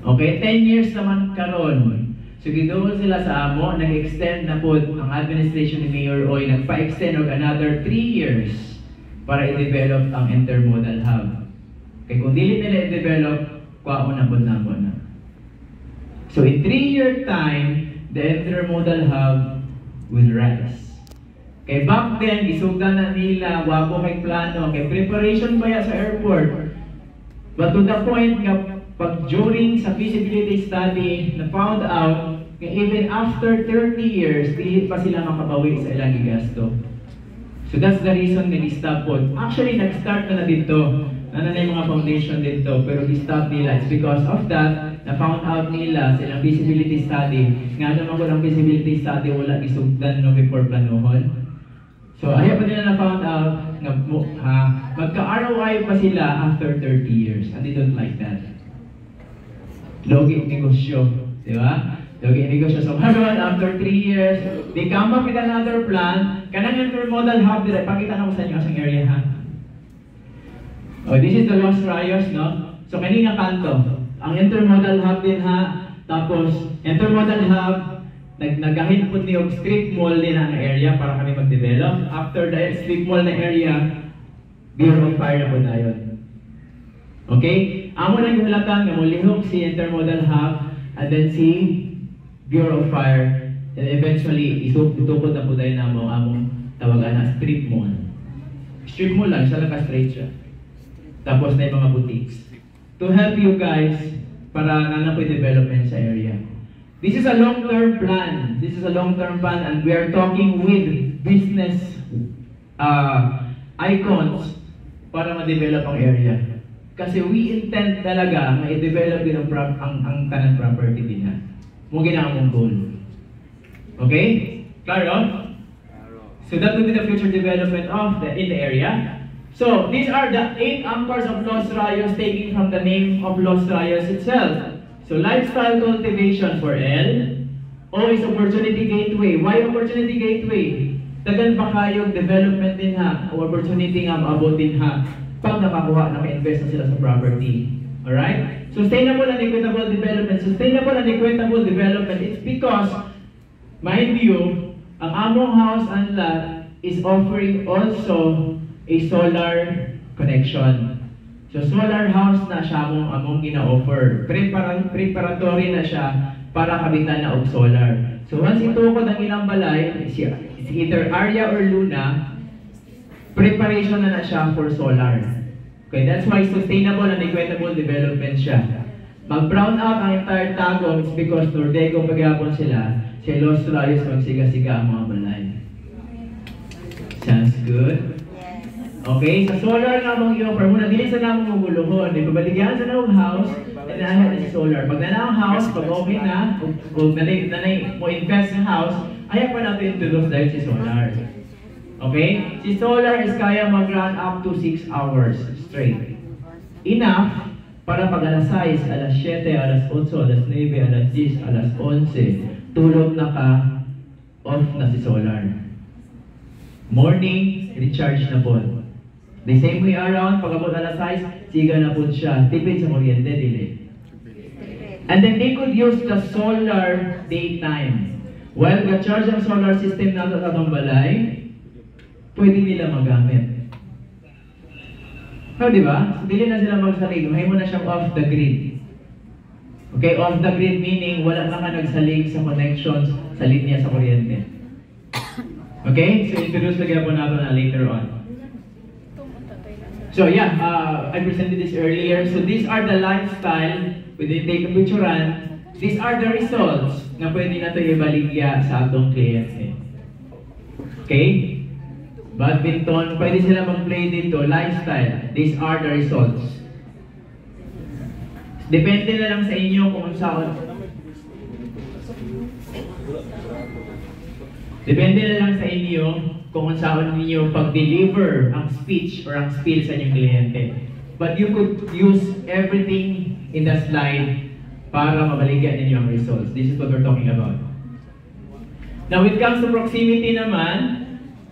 Okay? 10 years naman karon. So, giduol sila sa amo, nag-extend na po ang administration ni Mayor Oy, nagpa-extend og another 3 years para i-develop ang intermodal hub. Kaya kung dili nila i-develop, kwaon na po na. So, in 3-year time, the intermodal hub will rise. Kay back then, isuga na nila, wako kay plano, kay preparation pa ya sa airport. But to the point nga, pag during sa feasibility study, na found out, nga even after 30 years, dili pa sila makabawi sa ilang gigasto. So that's the reason nga i-stop po. Actually, nag-start na dito. Na yung mga foundation dito, pero i-stop nila. It's because of that, na-found out nila sa ilang feasibility study, nga naman ko ng feasibility study, wala isugdan no before planuhon. So, ayaw pa nila na-found out nga magka-ROI pa sila after 30 years. And they don't like that. Logi negosyo. Di ba? Logi negosyo. So, after 3 years, they come up with another plan. Kanang intermodal hub, pakita na ko sa inyo asang area ha. Oh, this is the Los Rayos, no? So, kanina kanto. Ang intermodal hub din ha. Tapos, intermodal hub, nagahit po niyo strip mall din ang area para kami mag-develop. After the strip mall na area, Bureau of Fire na po tayo. Okay? Amo na yung halatan nga mulihok si intermodal hub and then si Bureau of Fire and eventually itukod na po tayo na among tawagan na strip mall. Strip mall lang, siya lang ka-straight siya. Tapos na yung mga boutiques. To help you guys para nanapoy development sa area. This is a long-term plan. This is a long-term plan and we are talking with business icons para ma-develop ang area. Kasi we intend talaga na i-develop din ang tanang property din ha. Mugin na ang goal. Okay? Claro? So that will be the future development of in the area. So these are the 8 anchors of Los Rayos taken from the name of Los Rayos itself. So, lifestyle cultivation for L. O is opportunity gateway. Why opportunity gateway? Tagan pa kayong development din ha, o opportunity nga maabot din ha, pag nakakuha, naka-invest na sila sa property. Alright? Sustainable and equitable development. Sustainable and equitable development, it's because mind you, ang among house and lot is offering also a solar connection. So solar house na siya among gina-offer. Preparatory na siya para kabitan na og solar. So once itukod ang ilang balay, is either Arya or Luna, preparation na siya for solar. Okay, that's why sustainable and equitable development siya. Mag-brown out ang entire Tagum is because Nordego pagyapon sila, si Los Rayos magsiga-siga ang mga balay. Sounds good? Okay, sa solar nga mong i-offer muna, dili sa namang muguluhon. Ipabaligyan sa namang house, and nanahan na sa solar. Pag nanang house, pag okay na, kung nanay mo invest sa house, ayaw pa natin introduce dahil si solar. Okay? Si solar is kaya mag-run up to 6 hours straight. Enough para pag alas 6, alas 7, alas 8, alas 9, alas 10, alas 11, tulog na ka, off na si solar. Morning, recharge na po. The same way around, pag abot alas 6, siga na po siya. Tipid sa kuryente, dili. And then they could use the solar daytime. While ga-charge ang solar system nato sa atong balay, pwede nila magamit. Di ba? So, dili na sila magsalig. May mo na siyang off the grid. Okay, off the grid meaning wala na ka nagsalig sa connections sa linya sa kuryente. Okay? So, introduce lagyan po natin na later on. So yeah, I presented this earlier. So these are the lifestyle, when they take a picture run, these are the results na pwede na ito ibaligya sa atong kliyente. Okay? Badminton, pwede sila mag-play dito, lifestyle. These are the results. Depende na lang sa inyo kung saan. Depende na lang sa inyo kung saan ninyo pag-deliver ang speech or ang spiel sa inyong kliyente. But you could use everything in the slide para mabaligyan ninyo ang results. This is what we're talking about. Now, when it comes to proximity naman,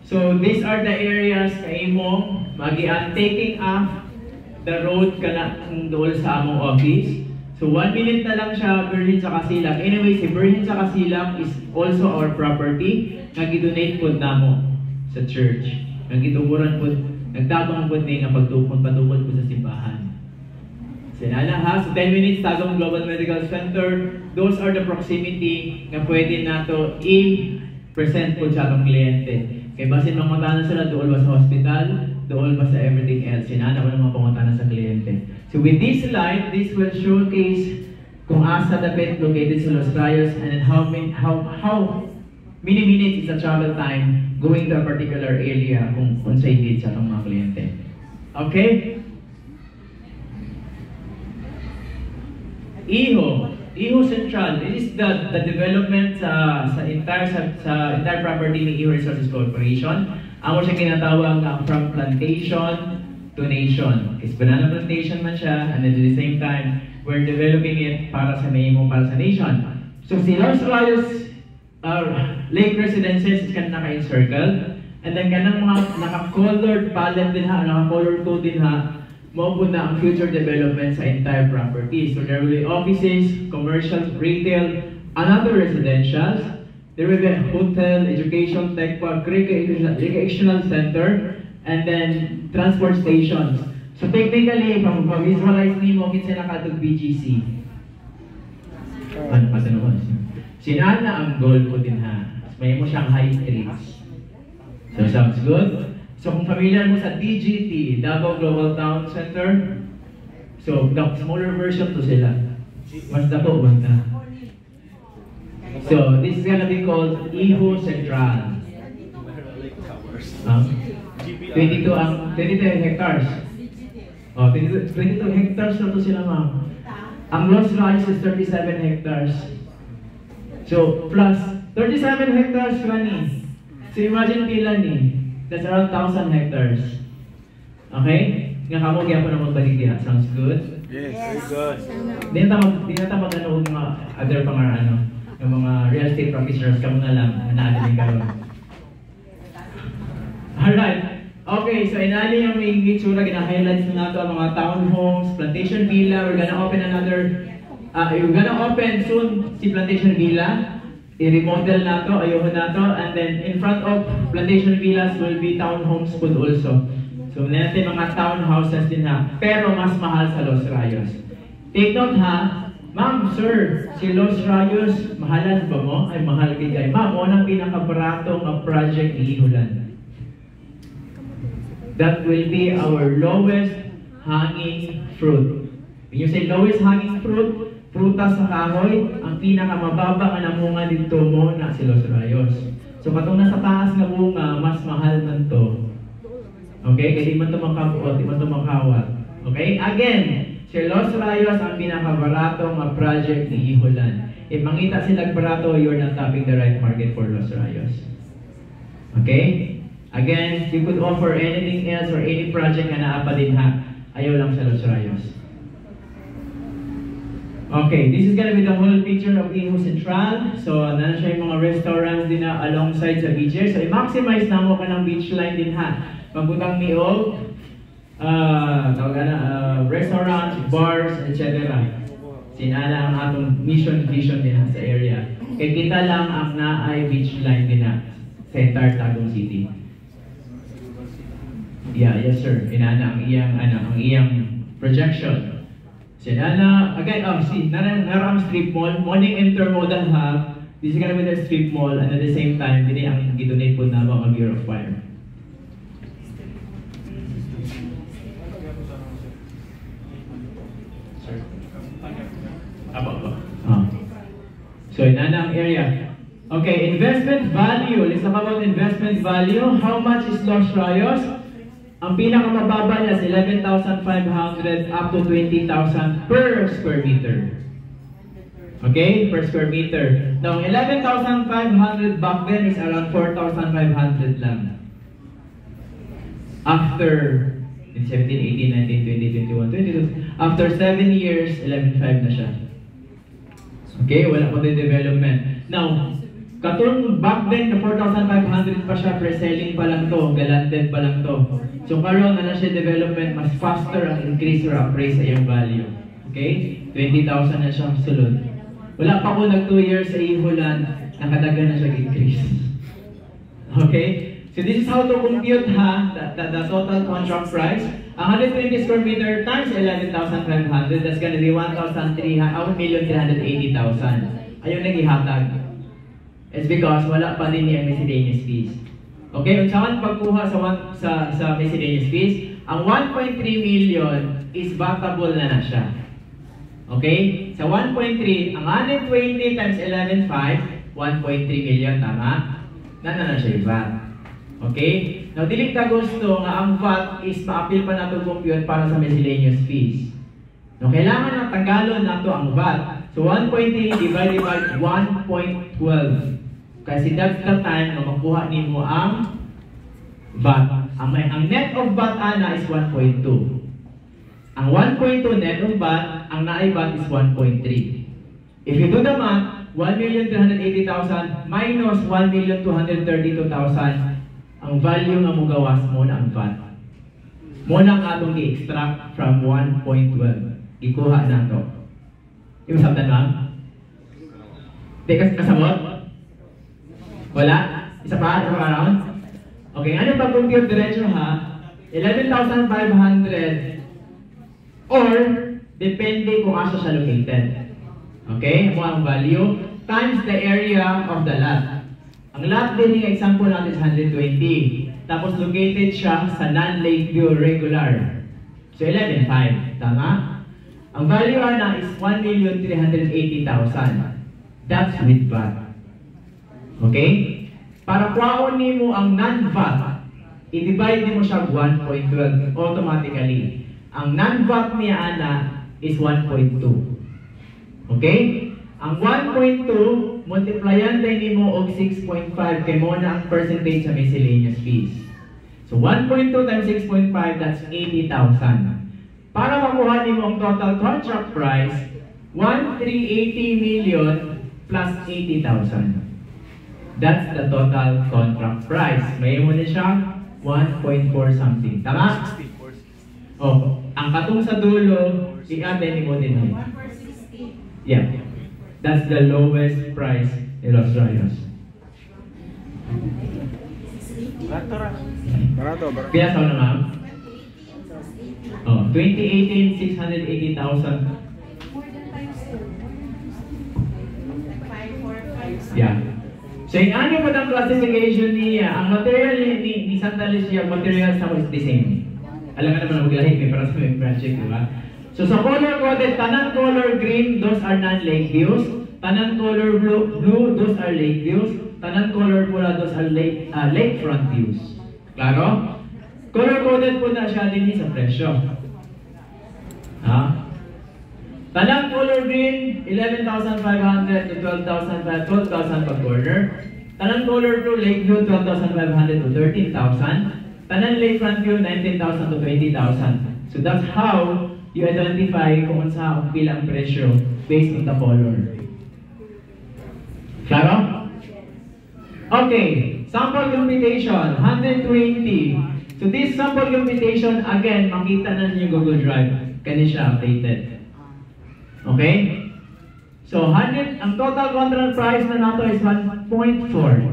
so these are the areas kay mo magian taking off the road kana dool sa among office. So 1 minute na lang siya Virgin sa Kasilag. Anyway, si Virgin sa Kasilag is also our property. Nag-donate po namo sa church. Nagituburan po, nagtabang po na pagtukod po sa simbahan. Sinala ha, so 10 minutes Tagum Global Medical Center. Those are the proximity na pwede nato i-present po sa atong kliyente. Kaya basin mangutana sila, doon ba sa hospital, doon ba sa everything else. Sinana ko ng mga pangutana sa kliyente. So with this slide, this will showcase kung asa dapat located sa Los Rayos and how many minutes is the travel time going to a particular area kung unsay need sa atong mga kliyente. Okay? Iho Central. This is the development sa entire property ni Iho Resources Corporation. Amo siya kinatawag from plantation to nation. Is banana plantation man siya, and at the same time, we're developing it para sa Nemo, para sa nation. So si Los Rayos Lake Residences is kanang naka-encircle, and then kanang mga naka-colored palette din ha, naka-color code din ha, maupod na ang future development sa entire property. So there will be offices, commercial, retail, another residential. There will be a hotel, education, tech park, recreational center, and then transport stations. So technically, pag-visualize nimo kinsa nakatog BGC. Ano patanong? Sinana ang goal po din ha. May mo siyang high streets. So sounds good? So kung familiar mo sa DGT, Davao Global Town Center, so the smaller version to sila. Mas dako banda. So this is gonna be called Iho Central. 22 hectares. Oh, 22 hectares na to sila ma'am. Ang Los Rayos is 37 hectares. So plus 37 hectares rani. So imagine pila ni. That's around 1,000 hectares. Okay? Nga kamo kaya po na magbalik diha. Sounds good? Yes, very good. Di na ta mag-ano mga other yung mga real estate practitioners kamo na lang natin karon. Alright. Okay, so inali yung may itsura, gina-highlights na nato ang mga townhomes, plantation villa. We're gonna open soon si plantation villa. i-remodel na to, ayoko na to, and then in front of Plantation Villas will be townhomes po also. So natin mga townhouses din ha, pero mas mahal sa Los Rayos. Take note ha, ma'am, sir, si Los Rayos, mahalan ba mo? Ay, mahal kay ma'am, unang pinakabaratong project ni Ihulan. That will be our lowest hanging fruit. When you say lowest hanging fruit, prutas sa kahoy, ang pinakamababa na namunga dito mo na si Los Rayos. So katong nasa taas na bunga, mas mahal man to. Okay? Kaya di man to makabuot, di man to makawat. Okay? Again, si Los Rayos ang pinakabaratong project ni Ihulan. If mangita silang barato, you're not tapping the right market for Los Rayos. Okay? Again, you could offer anything else or any project na naapa din ha. Ayaw lang sa Los Rayos. Okay, this is gonna be the whole picture of Iho Central. So, nana siya yung mga restaurants din na alongside sa beach. So, i-maximize na mo ka ng beach line din ha. Pagbutang niyo, restaurants, bars, etc. Sinala ang atong mission, vision din ha sa area. Kaya kita lang ang naay beach line din ha sa entire Tagum City. Yeah, yes sir. Inana ang iyang projection. Sinana, again, narang strip mall, morning intermodal hub. This is gonna be the strip mall, and at the same time, dili ang gidonate po na mga Gear of Fire. Sir. So, inana ang area. Okay, investment value. Let's talk about investment value. How much is Los Rayos? Ang pinakamababa niya is 11,500 up to 20,000 per square meter. Okay? Per square meter. Now, 11,500 back then is around 4,500 lang. After in 17, 18, 19, 20, 21, 22, after 7 years, 11,500 na siya. Okay? Wala pa din development. Now, katong back then, na 4,500 pa siya, pre-selling pa lang to, galanted pa lang to. So karon na siya development, mas faster ang increase or appraise sa iyong value. Okay? 20,000 na siya sulod. Wala pa ko nag 2 years sa Ihulan, nakadaga na siya increase. Okay? So this is how to compute ha, the total contract price. Ang 120 square meter times 11,500, that's gonna be 1,380,000. Ayun nag-ihatag. It's because wala pa din yung miscellaneous fees. Okay, unsaon pagkuha sa miscellaneous fees, ang 1.3 million is bankable na siya. Okay? Sa 1.3, ang 120 times 11.5, 1.3 million, tama? Na siya yung VAT. Okay? Now, dili ta gusto nga ang VAT is ma-appeal pa nato compute para sa miscellaneous fees. No, kailangan na tanggalon nato ang VAT. So, 1.3 divided by 1.12. Kasi that's the time na makuha nimo ang VAT. Ang net of VAT ana is 1.2. Ang 1.2 net of VAT, ang naay VAT is 1.3. If you do the math, 1,380,000 minus 1,232,000, ang value nga mo gawas mo na ang VAT. Mo na ang atong i-extract from 1.12. Ikuha na ito. Yung sabtan ma'am? Di kasabot? Wala? Isa pa? Isa pa around? Okay, ano pa compute diretso ha? 11,500 or depende kung asa siya located. Okay? Mo ang value times the area of the lot. Ang lot din yung example natin is 120. Tapos located siya sa non-Lakeview regular. So 11,500. Tama? Ang value na is 1,380,000. That's with VAT. Okay? Para kwaon nimo ang non-VAT, i-divide mo siya 1.12 automatically. Ang non-VAT niya ana is 1.2. Okay? Ang 1.2 multiplyan din nimo og 6.5 kay mo na ang percentage sa miscellaneous fees. So 1.2 times 6.5, that's 80,000. Para makuha nimo ang total contract price, 1,380 million plus 80,000. That's the total contract price. May mo na siya 1.4 something. Tama? Oh, ang katong sa dulo, i-add mo din. Yeah. That's the lowest price Los Rayos. Barato. Kaya sa na ma'am? Oh, 2018, 680,000. Yeah. So, yung ano po ng classification niya, ang material ni Santa Lucia, materials na is the same. Alam nga naman maglahit, may para sa may project, di ba? So, sa color coded, tanan color green, those are non-lake views. Tanan color blue, those are lake views. Tanan color pula, those are lakefront views. Klaro? Color coded po na siya din sa presyo. Ha? Tanang color green, 11,500 to 12,000 per corner. Tanang color blue, lake blue, 12,500 to 13,000. Tanang lakefront view, 19,000 to 20,000. So that's how you identify kung sa bilang presyo based on the color. Klaro? Okay, sample computation, 120. So this sample computation, again, makita na niyo Google Drive. Kanya siya updated. Okay? So, ang total contract price na nato is 1.4.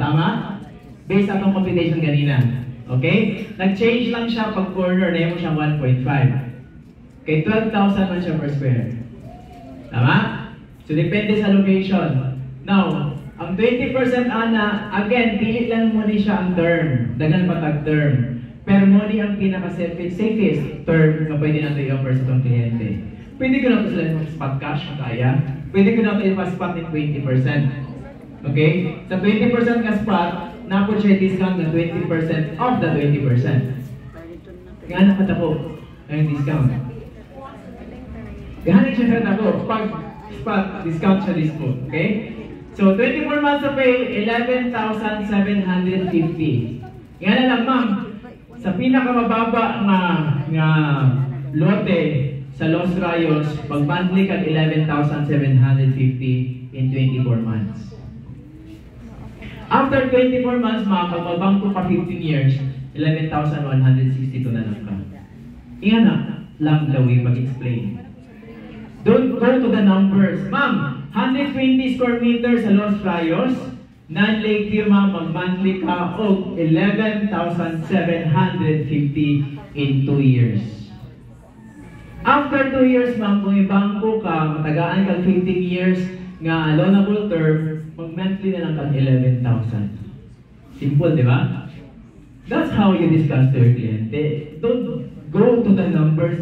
Tama? Based sa itong computation kanina. Okay? Nag-change lang siya pag corner na mo siya 1.5. Okay, 12,000 man siya per square. Tama? So, depende sa location. Now, ang 20% ana, again, pilit lang mo ni siya ang term. Dagan patag term. Pero mo ni ang pinaka-safest term na pwede natin i-offer sa itong kliyente. Pwede ko na ito sila yung spot cash, kaya. Pwede ko na ito yung spot ng 20%. Okay? Sa 20% ka spot, napod siya discount ng 20% of the 20%. Kaya nakatako ang discount. Kaya siya ako, pag spot, discount siya discount. Okay? So, 24 months of pay, 11,750. Kaya na lang, ma'am, sa pinakamababa nga lote, sa Los Rayos, mag-monthly ka 11,750 in 24 months. After 24 months, pag mabangko pa 15 years, 11,162 na lang ka. Iyan na lang the way pag-explain. Don't go to the numbers. Ma'am, 120 square meters sa Los Rayos, non-lake view, ma'am, mag-monthly ka o 11,750 in 2 years. After 2 years, ma'am, kung ibangko ka, matagaan ka 15 years nga loanable term, mag-monthly na lang kang 11,000. Simple, di ba? That's how you discuss to your cliente. Don't go to the numbers.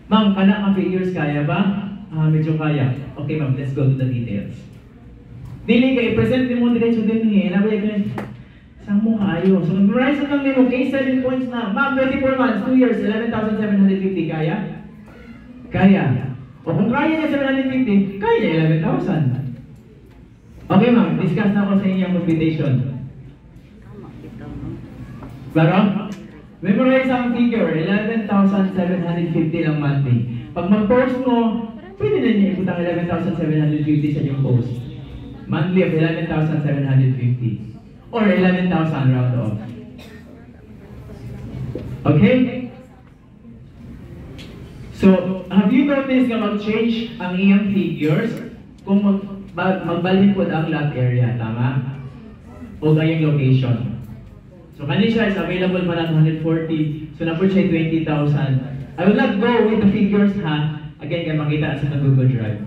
Ma'am, kana ka figures kaya ba? Medyo kaya. Okay, ma'am, let's go to the details. Dili ka, i-present mo diretso din eh. Nabay ka, saan mo kayo? So, memorize lang nilo, case 7 points na. Ma'am, 24 months, 2 years, 11,750. Kaya? Kaya. O kung kaya niya 750, kaya 11,000. Okay, ma'am, discuss na ako sa inyong computation. Klaro? Memorize ang figure, 11,750 lang monthly. Pag mag-post mo, pwede na niya iputang 11,750 sa inyong post. Monthly of 11,750. Or 11,000 round off. Okay? So, have you noticed na mag-change ang iyong figures kung magbalhin po ang lot area, tama? O kayong location. So, kanina siya is available pa ng 140. So, na po siya 20,000. I will not go with the figures, ha? Again, kaya makita sa Google Drive.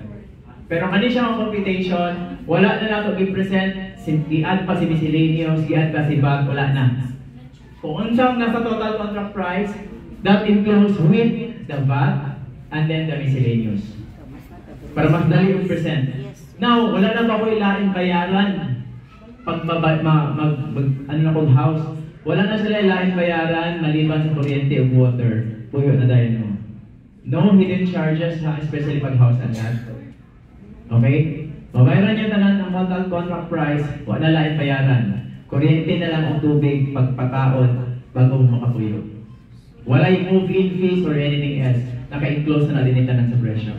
Pero kanina siya ang computation, wala na lang ito i-present, i-add pa si miscellaneous, i-add pa si bag, wala na. Kung unsang nasa total contract price, that includes with the VAT and then the miscellaneous. Para mas dali yung present. Now, wala na ba ko ilain bayaran pag ano na kong house? Wala na sila ilain bayaran maliban sa kuryente o water. Puyo na dahil mo. No hidden charges, especially pag house and that. Okay? Mabayaran niyo tanan ang total contract price, wala lang bayaran. Kuryente na lang ang tubig pagpataon bago mo makapuyo. Wala yung move-in fees or anything else. Naka-enclose na din tanan sa presyo.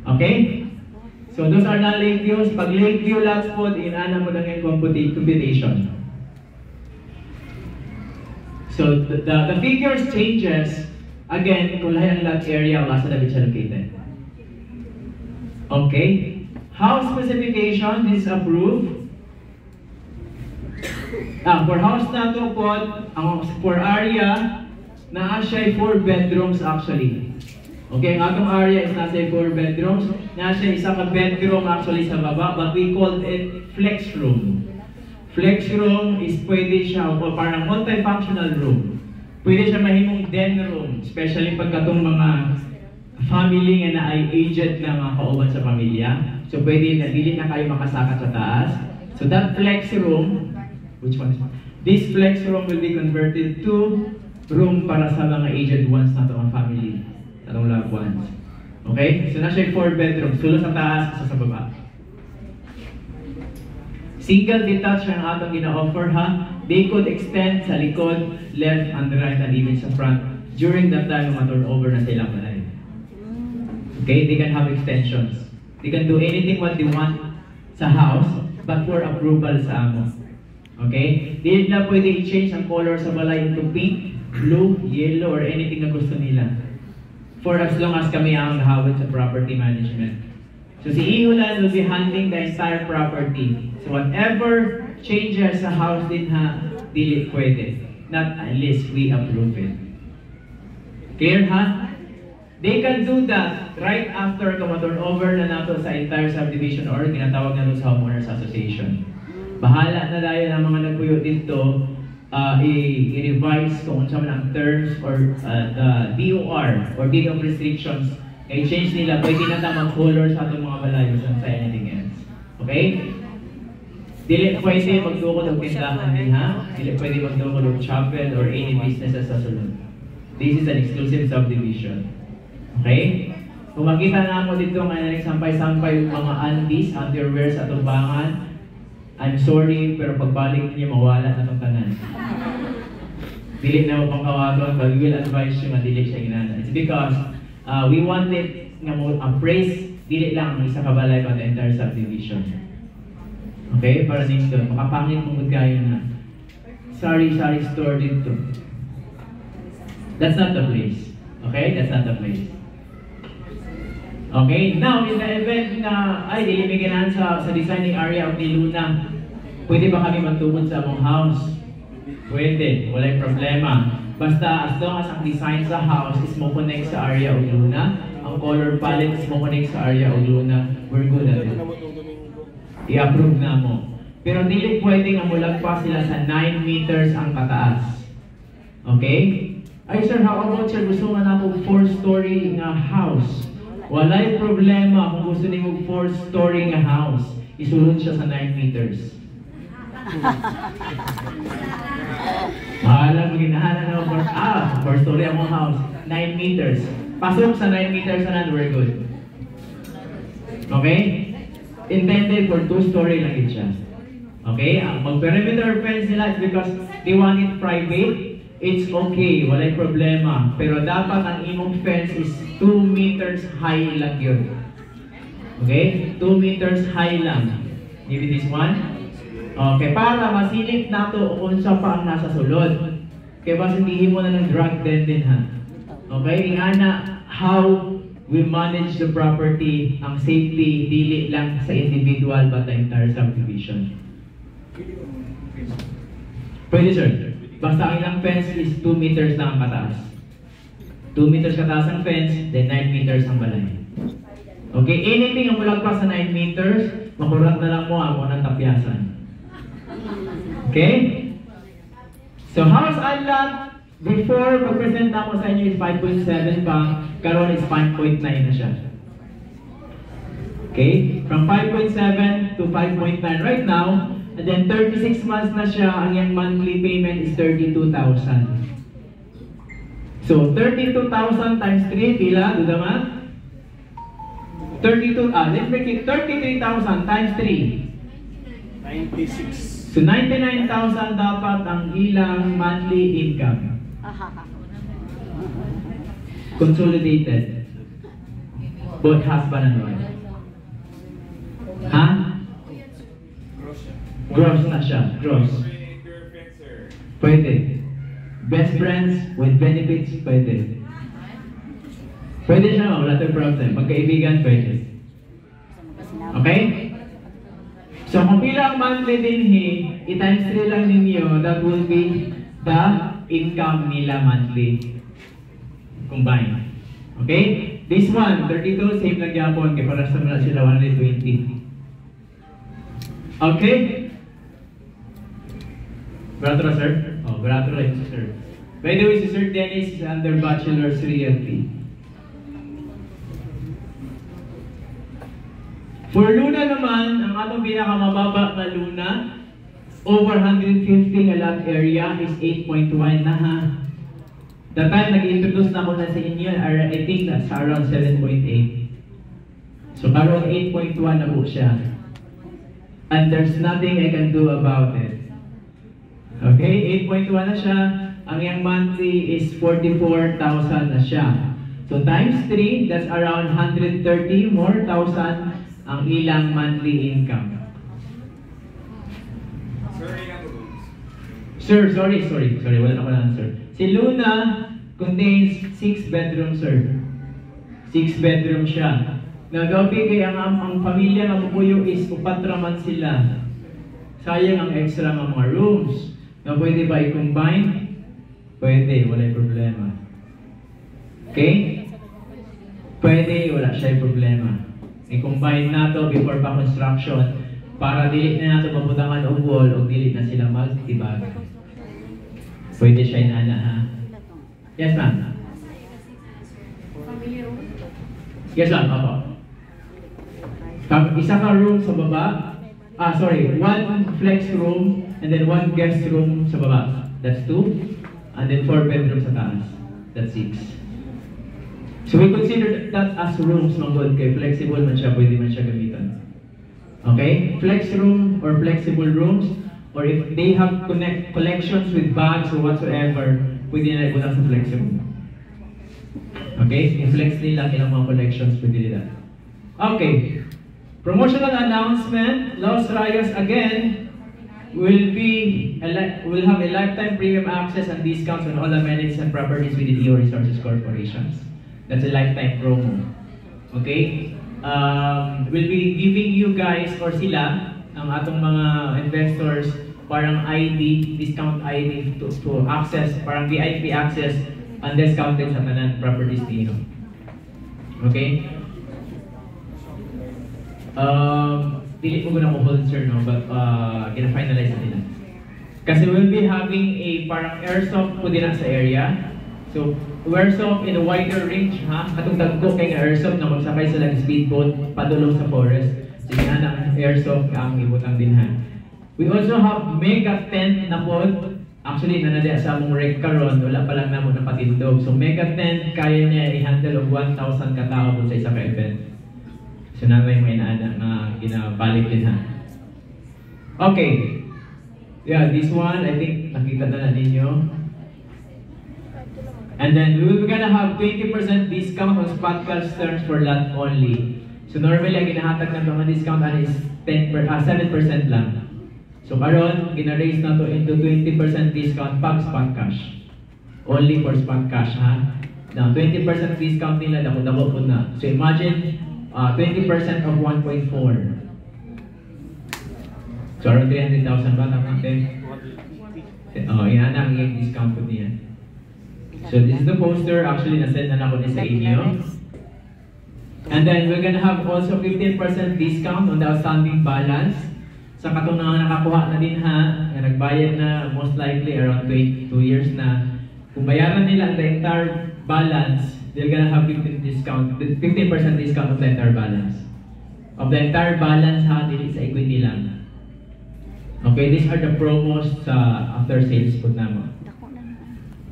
Okay? So those are non-lake views. Pag lake view lots po, inana mo lang yung computation. So the figures changes again kung lahat ang lot area o nasa labit siya located. Okay? House specification, this is approved. For house na to po, for area, naa siya 4 bedrooms actually. Okay, ang atong area is nasa 4 bedrooms. Naa siya isa ka bedroom actually sa baba, but we call it flex room. Flex room is pwede siya, o parang multifunctional room. Pwede siya mahimong den room, especially pag katong mga family nga na ay aged na mga kauban sa pamilya. So pwede na, dili na kayo makasakat sa taas. So that flex room, which one is this flex room will be converted to room para sa mga aged ones na itong family, itong loved ones. Okay? So na siya 4 bedrooms, sulo sa taas, sa baba. Single detached ang atong gina-offer ha. They could extend sa likod, left and right and even sa front during that time ma-turn over na silang balay. Okay? They can have extensions. They can do anything what they want sa house, but for approval sa amo. Okay? Di na pwede i-change ang color sa balay into pink, blue, yellow, or anything na gusto nila. For as long as kami ang hawak sa property management. So si Ihulan will be handling the entire property. So whatever changes sa house din ha, dili pwede. Not unless we approve it. Clear ha? They can do that right after turn over na nato sa entire subdivision or ginatawag na sa homeowners association. Bahala na tayo ng mga nagpuyo dito i-revise kung ano man ang terms or the DOR or deed of restrictions. I-change nila, pwede na tamang color sa atong mga balay sa anything else. Okay? Dili pwede magdukod ng tindahan din ha? Dili pwede magdukod ng chapel or any businesses sa sulod. This is an exclusive subdivision. Okay? Kung makita na ako dito nga nagsampay-sampay yung mga undies, underwear sa tumbangan, I'm sorry, pero pagbalik niyo mawala na itong tanan. Dili na mo pang kawagon, but we will advise you na dili siya ginana. It's because we wanted nga mo appraise, dili lang ang isa kabalay on the entire subdivision. Okay? Para dito, makapangit mong kayo na sorry store dito. That's not the place. Okay? That's not the place. Okay, now in the event na ay dili may ganahan sa designing area of the Luna, pwede ba kami magtugod sa among house? Pwede, walay problema. Basta as long as ang design sa house is mo connect sa area of Luna, ang color palette is mo connect sa area of Luna, we're good at it. I-approve na mo. Pero dili pwede nga mulagpas sila sa 9 meters ang kataas. Okay? Ay sir, how about sir, gusto nga na ako 4-story nga house? Walay problema kung gusto niyo 4-story nga house. Isulod siya sa 9 meters. Mahalang maginahanan na 4-story ang mga house. 9 meters. Pasok sa 9 meters na we're good. Okay? Intended for 2-story lang yun siya. Okay? Ang mag-perimeter fence nila is because they want it private. It's okay, walay problema. Pero dapat ang imong fence is 2 meters high lang yun. Okay? 2 meters high lang. Give it this one. Okay, para masilip nato kung sa pa ang nasa sulod. Kaya ba sindihin mo na ng drug den din ha? Okay? Ingana, how we manage the property, ang safety, dili lang sa individual but the entire subdivision. Pwede sir. Basta ang ilang fence is 2 meters lang ang kataas. 2 meters kataas ang fence, then 9 meters ang balay. Okay, anything ang mulagpas sa 9 meters, makurat na lang mo ang ng tapyasan. Okay? So house and lot, before pag-present na ko sa inyo is 5.7 pa, karon is 5.9 na siya. Okay? From 5.7 to 5.9 right now, and then 36 months na siya, ang yung monthly payment is 32,000. So 32,000 times 3, pila? Do the math? 32, let's make it 33,000 times 3. 96. So 99,000 dapat ang ilang monthly income. Consolidated. Both husband and wife. Ha? Gross na siya. Gross. Pwede. Best friends with benefits, pwede. Pwede siya, wala tayong problem. Magkaibigan, pwede. Okay? So kung pila ang monthly din i-times 3 lang ninyo, that will be the income nila monthly. Combined. Okay? This one, 32, same lang yapon, kaya para sa mga sila 120. Okay? Gratura, sir? Oh, gratura yun, sir. By the way, si Sir Dennis is under Bachelor's Realty. For Luna naman, ang atong pinakamababa na Luna, over 150 nga lot area is 8.1 na ha. The time nag-introduce na ako na sa inyo, I think that's around 7.8. So around 8.1 na po siya. And there's nothing I can do about it. Okay, 8.1 na siya. Ang yung monthly is 44,000 na siya. So times 3, that's around 130 more thousand ang ilang monthly income. Sir, sorry, wala na ko na answer. Si Luna contains 6 bedrooms, sir. 6 bedrooms siya. Nagabi kaya ang pamilya ng Mukuyo is 4 man sila. Sayang ang extra ng mga rooms. Na pwede ba i-combine? Pwede, wala yung problema. Okay? Pwede, wala siya yung problema. I-combine na to before pa construction para dili na nato mabutangan og wall o dili na sila magtibag. Pwede siya inana ha? Yes ma'am? Yes ma'am, opo. Isa ka room sa baba. One flex room and then 1 guest room sa baba. That's 2. And then 4 bedrooms sa taas. That's 6. So we consider that as rooms, manggod kay flexible man siya, pwede man siya gamitan. Okay? Flex room or flexible rooms, or if they have collections with bags or whatsoever, pwede nila ipunta sa flex room. Okay? I-flex nila ilang mga collections, pwede nila. Okay. Promotional announcement. Los Rayos again will have a lifetime premium access and discounts on all amenities and properties within EO Resources Corporations. That's a lifetime promo. Okay? We'll be giving you guys or sila ang atong mga investors parang ID, discount ID to access, parang VIP access and discounted sa tanan properties nino. Okay? Dili ko na mo hold sir, no? But gina-finalize na nila. Kasi we'll be having a parang airsoft po din sa area. So, airsoft in a wider range, ha? Katong dagko kay airsoft na magsakay sila ng speedboat padulong sa forest. Sige na airsoft ang ibutang din ha. We also have mega tent na pod. Actually, nanadi sa among rec karon, wala pa lang namo na patindog. So, mega tent, kaya niya i-handle og 1,000 katao po sa isa ka event. So, namin may inaanak na ginabalik din ha. Okay. Yeah, this one, I think nakita na ninyo. And then, we will gonna have 20% discount on spot cash terms for lot only. So, normally, ang ginahatag ng mga discount is 7% lang. So, karon gina-raise na to into 20% discount pag spot cash. Only for spot cash, ha? Now, 20% discount nila, dako-dako po na. So, imagine, 20% of 1.4. So, around 300,000 ba? Tama natin? Yan ang yung discount po niya. So, this is the poster. Actually, nasend na ako sa inyo. And then, we're gonna have also 15% discount on the outstanding balance. Sa katong nakakuha na din ha, nagbayad na most likely around 2 years na. Kung bayaran nila the entire balance, they're gonna have 15% discount of the entire balance. Of the entire balance ha, dili sa equity lang. Okay, these are the promos sa after sales po naman.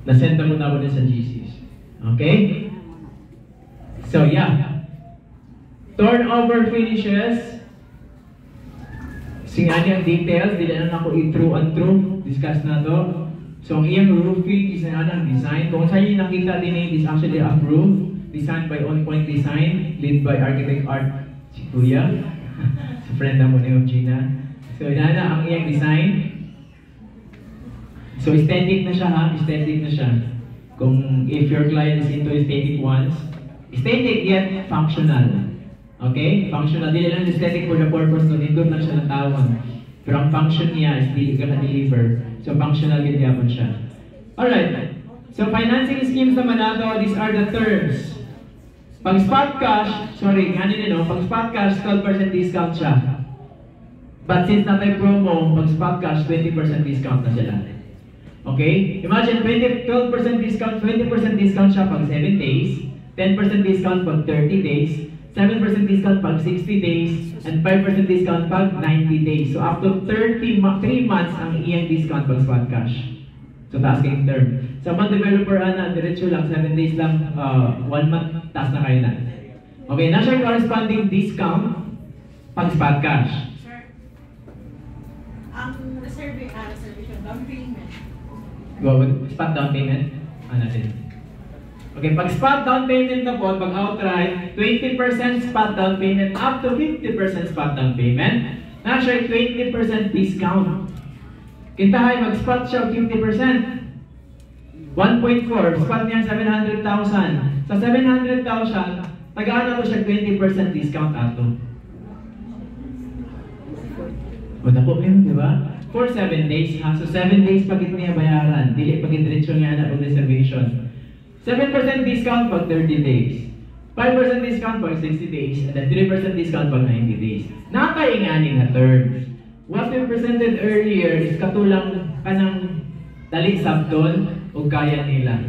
Nasend mo na po din sa GCs. Okay? So yeah. Turnover finishes. Sing ani ang details, dili na ako i-through and through. Discuss na to. So ang iyang roofing is ang design. Kung saan yung nakita din is actually approved. Designed by On Point Design, lead by Architect Art si Kuya. Si friend na mo ni Gina. So yan na ang iyang design. So aesthetic na siya ha, aesthetic na siya. Kung if your client is into aesthetic ones, aesthetic yet functional. Okay? Functional. Dili lang aesthetic for the purpose no nindot lang siya ng tawon. Pero ang function niya is dili ka na-deliver. So functional gid gyapon siya. Alright. So financing schemes naman nato, these are the terms. Pag spot cash, pag spot cash 12% discount siya. But since na may promo, pag spot cash 20% discount na sila. Okay? Imagine 12% discount, 20% discount siya pag 7 days, 10% discount pag 30 days, 7% discount pag 60 days, and 5% discount pag 90 days. So up to 3 months ang iyang discount pag spot cash. So taas kayong term. Sa mga developer diretso lang, 7 days lang, 1 month, taas na kayo na. Okay, na siya corresponding discount pag spot cash. Sir, ang reservation, down payment. Spot down payment? Natin. Okay, pag spot down payment na po, pag outright, 20% spot down payment up to 50% spot down payment, na siya 20% discount. Kintahay, mag-spot siya 50%. 1.4, spot niya 700,000. Sa 700,000, tagaan na po siya 20% discount ato. O na po yun, di ba? For 7 days ha. So 7 days pagit niya bayaran. Dili pagit diretso niya na reservation. 7% discount pag 30 days. 5% discount pag 60 days. And then 3% discount pag 90 days. Nakainganing na terms. What we presented earlier is katulang kanang dali sabton o kaya nila.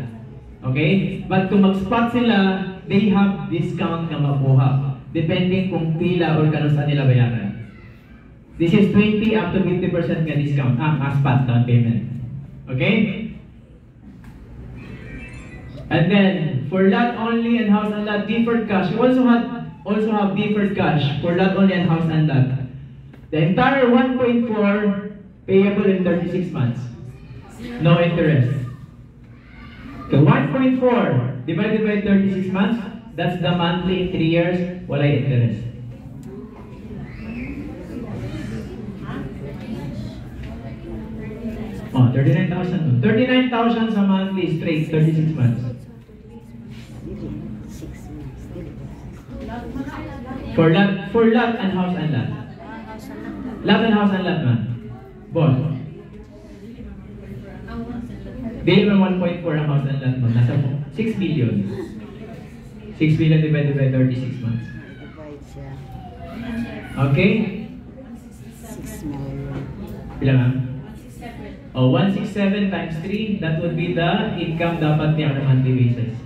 Okay? But kung mag-spot sila, they have discount na makuha. Depending kung pila or kano saan nila bayaran. This is 20 up to 50% ka discount. Spot down payment. Okay? And then, for lot only and house and lot, deferred cash. You also have deferred cash for lot only and house and lot. The entire 1.4 payable in 36 months. No interest. Okay, 1.4 divided by 36 months, that's the monthly in 3 years, wala interest. Oh, 39,000. 39,000 sa monthly straight, 36 months. For lot and house and lot. Lot and house and lot man. Boss. Dahil man 1.4 ang house and lot mo. Nasa 6 million. 6 million divided by 36 months. Okay? 6 million. Pila nga? Oh, 167 times 3, that would be the income dapat niya on a monthly basis.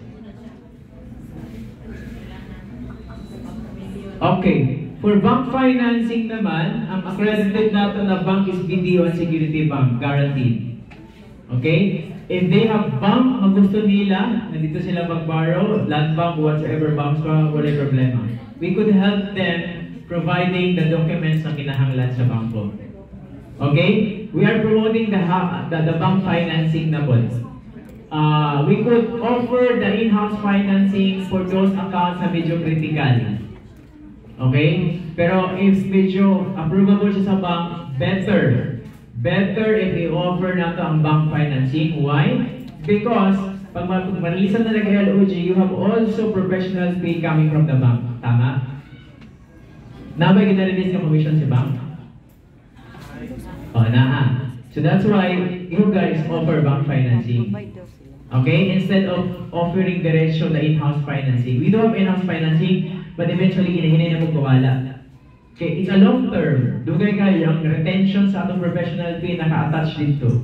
Okay. For bank financing naman, ang accredited natin na bank is BDO and Security Bank, guaranteed. Okay? If they have bank, ang gusto nila, nandito sila mag-borrow, land bank, whatever banks pa, wala problema. We could help them providing the documents na kinahanglan sa bangko. Okay? We are promoting the bank financing na po. We could offer the in-house financing for those accounts na medyo critical. Okay? Pero if medyo approvable siya sa bank, better. Better if i-offer nato ang bank financing. Why? Because pag marilisan na nag-LOG, you have also professional fee coming from the bank. Tama? Nabay ginarelease ka commission si bank? Oh, naa. So that's why you guys offer bank financing. Okay? Instead of offering diretso the in-house financing. We do have in-house financing, but eventually hinahinay na magkawala. Okay, it's a long term. Dugay kayo, ang retention sa atong professional fee naka-attach dito.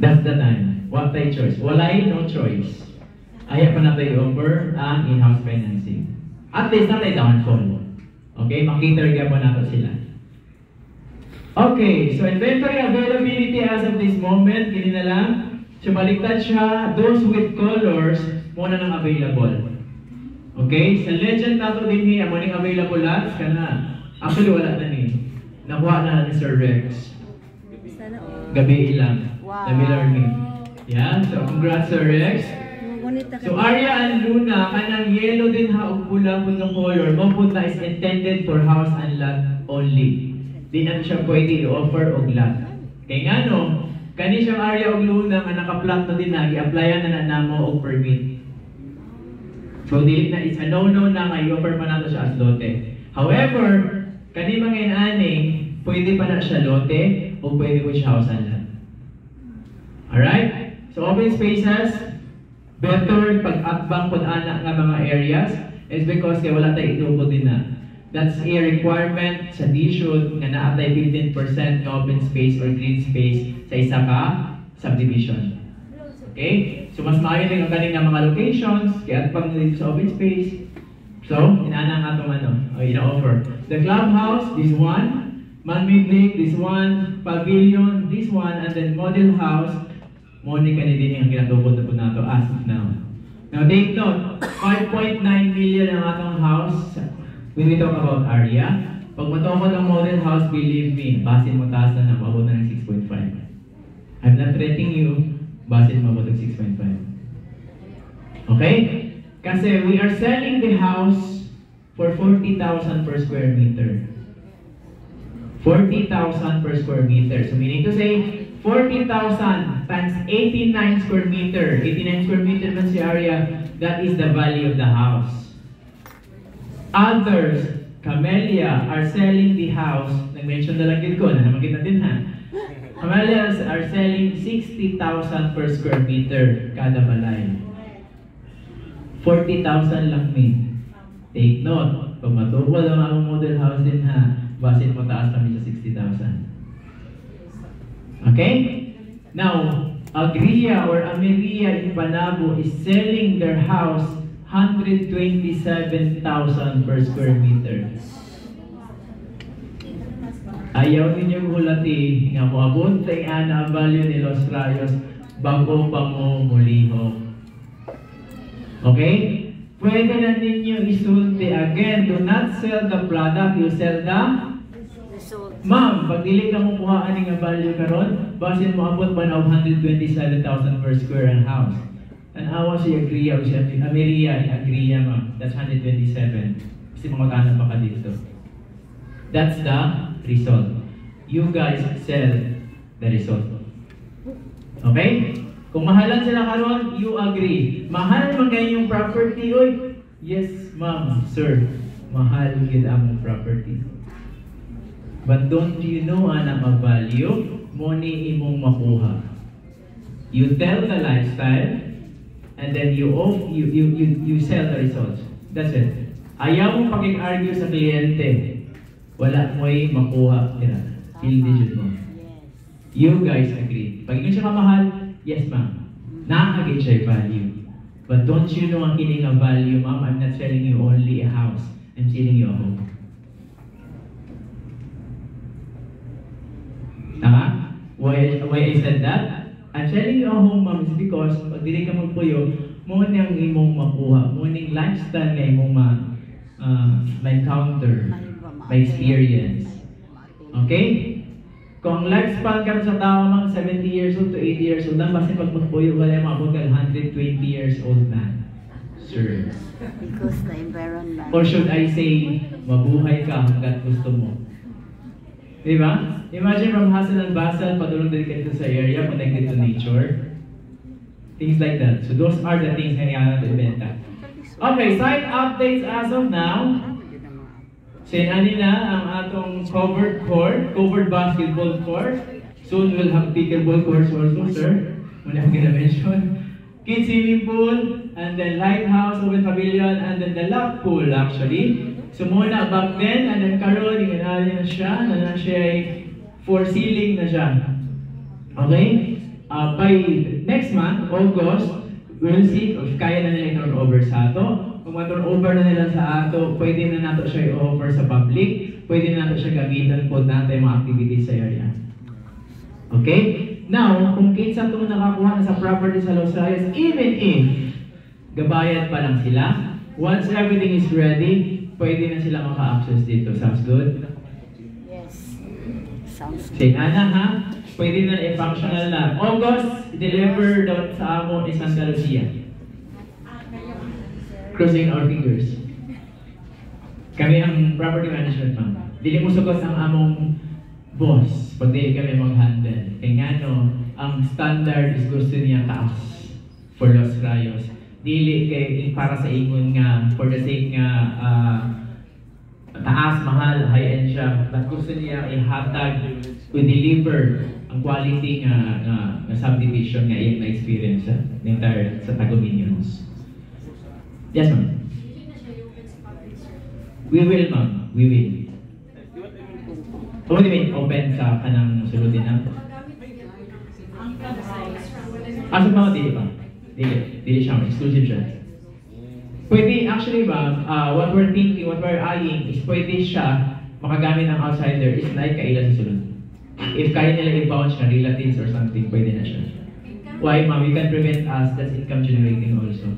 That's the time. What tayo choice? Walay, no choice. Ayaw pa na tayo offer ang in-house financing. At least na tayo downfall. Okay, makita rin po nato sila. Okay, so inventory availability as of this moment, kini na lang. So baliktad siya, those with colors, muna nang available. Okay, sa legend nato din niya, morning available lots ka na. Actually, wala na ni. Nakuha na ni Sir Rex. Gabi ilang. Wow. Gabi learning. Yeah, so congrats Sir Rex. So Arya and Luna, kanang yellow din ha, o pula po ng color, mapunta is intended for house and lot only. Di na siya pwede i-offer og lot. Kaya nga no, kani siyang Arya o Luna nga naka-plot na din na, i-applyan na namo og permit. So, dili na, it's a no-no na nga, i-offer pa nato siya as lote. However, kani mga inaning, pwede pa na siya lote o pwede ko siya housean lang. Alright? So, open spaces, better pag-atbang po anak nga mga areas is because kaya wala tayo itubo din na. That's a requirement sa DSUD nga naatay 15% ng open space or green space sa isa ka subdivision. Okay? So, mas maayon din ang kaning mga locations, kaya atbang na dito sa open space. So, inana nga itong ina-offer. The clubhouse, this one. Man-made lake, this one. Pavilion, this one. And then model house, Monica na din yung ginatupod na po nato as of now. Now, take note, 5.9 million ang atong house when we talk about area. Pag matungkol ang model house, believe me, basin mo taas na mabot na ng 6.5. I'm not threatening you, basin mo mabot ng 6.5. Okay? Kasi we are selling the house for 40,000 per square meter. 40,000 per square meter. So meaning to say, 40,000 times 89 square meter. 89 square meter man si area, that is the value of the house. Others, Camellia, are selling the house. Nag-mention na lang yun ko, na naman kita din ha. Camellias are selling 60,000 per square meter kada balay. 40,000 lang min. Take note, pag matupad ang among model house din ha, basin mo taas kami sa 60,000. Okay? Now, Agria or Ameria in Panabo is selling their house 127,000 per square meter. Ayaw ninyong hulati nga moabot sa ana value ni Los Rayos bago pa mo mulihok. Okay? Pwede na ninyo isulti again. Do not sell the product, you sell the ma'am, pag dili ka mo kuhaan nga value karon, basin mo abot ba na 127,000 per square and house. An awa si Agria o si Ameria, Agria ma'am. That's 127. Kasi magkano pa ka dito. That's the result. You guys sell the result. Okay? Kung mahalan sila karon, you agree. Mahal man kayo yung property, oy. Yes, ma'am, sir. Mahal gid ang property. But don't you know anak ang value mo ni imong makuha. You tell the lifestyle and then you sell the results. That's it. Ayaw mong pakik-argue sa kliyente. Wala mo'y makuha. Feel digit mo. You guys agree. Pag yun siya kamahal, yes ma'am. Nakakagit siya value. But don't you know ang kining ang value, ma'am? I'm not selling you only a house. I'm selling you a home. Why I said that? I'm selling you a home, ma'am, is because pag dili ka magpuyo, mo nang imong makuha, mo ning lifestyle nga imong ma-encounter, ma-experience. Okay? Kung lifespan ka sa tao mang 70 years old to 80 years old, basta pag magpuyo ka lang, maabot ka 120 years old na. Sir. Because the environment. Or should I say, mabuhay ka hanggat gusto mo. Diba? Imagine from Hasan and Basel, padulong dedicated sa area, connected to nature. Things like that. So those are the things na kailangan natin ibenta. Okay, site updates as of now. Sinani na ang atong covered court, covered basketball court. Soon we'll have pickleball courts also, sir. Muna akong gina-mention. Kids swimming pool, and then lighthouse, open pavilion, and then the lap pool actually. So muna back then, and then karon, ingali na siya, na siya ay for ceiling na siya. Okay? By next month, August, we'll see if kaya na nila i-turn over sa ato. Kung ma-turn over na nila sa ato, pwede na nato siya i-offer sa public, pwede na nato siya gamitan po natin mga activities sa area. Okay? Now, kung kinsa itong nakakuha na sa property sa Los Rayos, even if gabayad pa lang sila, once everything is ready, pwede na sila maka-access dito. Sounds good? Yes. Sounds good. Say, Ana ha? Pwede na i-functional na. August, deliver doon sa amo ni Santa Lucia. Crossing our fingers. Kami ang property management, ma'am. Dili mo sugot ang among boss pag di kami mag-handle. Kaya nga no, ang standard is gusto niya taas for Los Rayos. dili kay para sa ingon nga for the sake nga taas, mahal, high-end siya. But gusto niya ihatag to deliver ang quality nga subdivision nga iyang na-experience sa entire sa Taguminions. Yes, ma'am. We will, ma'am. We will. What do you mean open sa kanang sulodin na? Sa mga dili pa. Dili siya, exclusive siya. Pwede, actually ba, what we're thinking, what we're eyeing is pwede siya makagamit ng outsider is like kaila sa sulod. If kaya nila i-bounce siya, relatives or something, pwede na siya. Why, ma'am? You can prevent us, that's income generating also.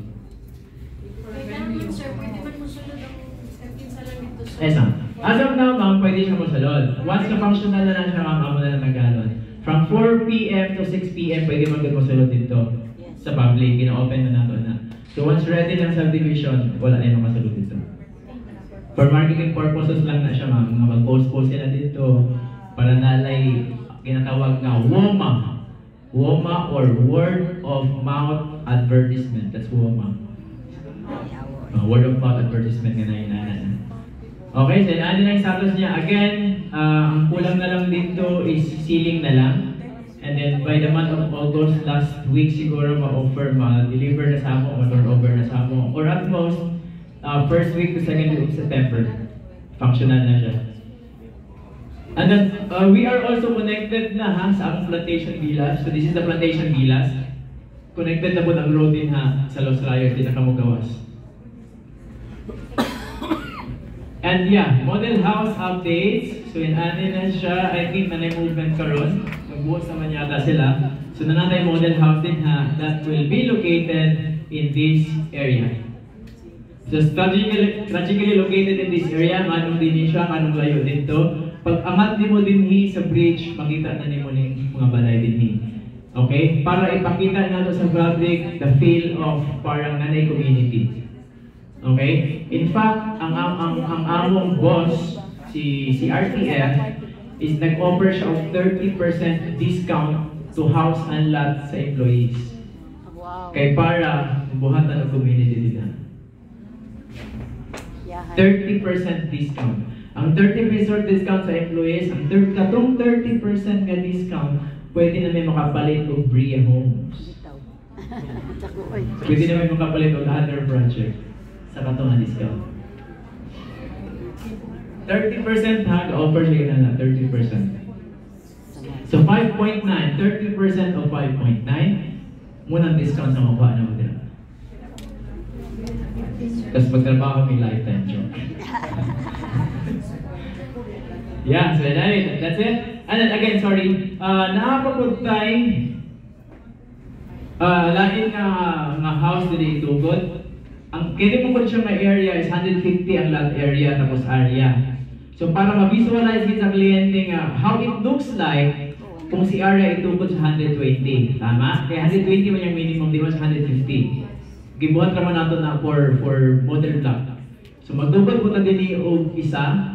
Yes, ma'am. As of now, ma'am, pwede siya masalod. Once na functional na lang siya, ma'am, amo na lang nag-alon. From 4 p.m. to 6 p.m. pwede mag-masalod dito sa public. Gina-open na nato na. So once ready ng subdivision, wala na yung makasalod dito. For marketing purposes lang na siya, ma'am. Mga mag-post-post sila dito para nalay ginatawag na WOMA. WOMA or Word of Mouth Advertisement. That's WOMA. Word of Mouth Advertisement nga na. Okay, so ano na yung status niya. Again, ang kulang na lang dito is ceiling na lang. And then by the month of August, last week siguro ma-offer, ma-deliver na sa mo, ma-turnover na sa mo. Or at most, first week to second week of September, functional na siya. And then, we are also connected na sa ang plantation villas. So this is the plantation villas. Connected na po ng road din sa Los Rayos, din na Kamugawas. And yeah, model house updates. So in ano na siya, I think na movement karon. Magbuhos naman yata sila. So nanatay model house din that will be located in this area. So strategically located in this area, manong din siya, manong layo dito. Pag angat mo din sa bridge, makita na nimo ning mga balay din. Okay? Para ipakita nato sa public the feel of parang nanay community. Okay? In fact, ang among boss, si RTF, is nag-offer siya of 30% discount to house and lot sa employees. Wow. Kay para buhatan ng community nila. 30% discount. Ang 30% discount sa employees, ang katong 30% nga discount, pwede na may makapalit o Bria Homes. Pwede na may makapalit o other project sa katong discount. 30% offer siya na 30%. So 5.9, 30% of 5.9, munang discount sa makuha na mo dito. Tapos pagtrabaho may lifetime job. Yeah, so that's it. And then again, sorry, nakapagod tayo, lain nga house din itugod. Ang kini mo ko siya nga area is 150 ang lot area tapos area. So para ma-visualize sa kliyente nga how it looks like kung si area itugod sa 120. Tama? Kaya 120 man yung minimum, di ba sa 150. Gibuhat naman nato na for model block. So magdugod po ta din og isa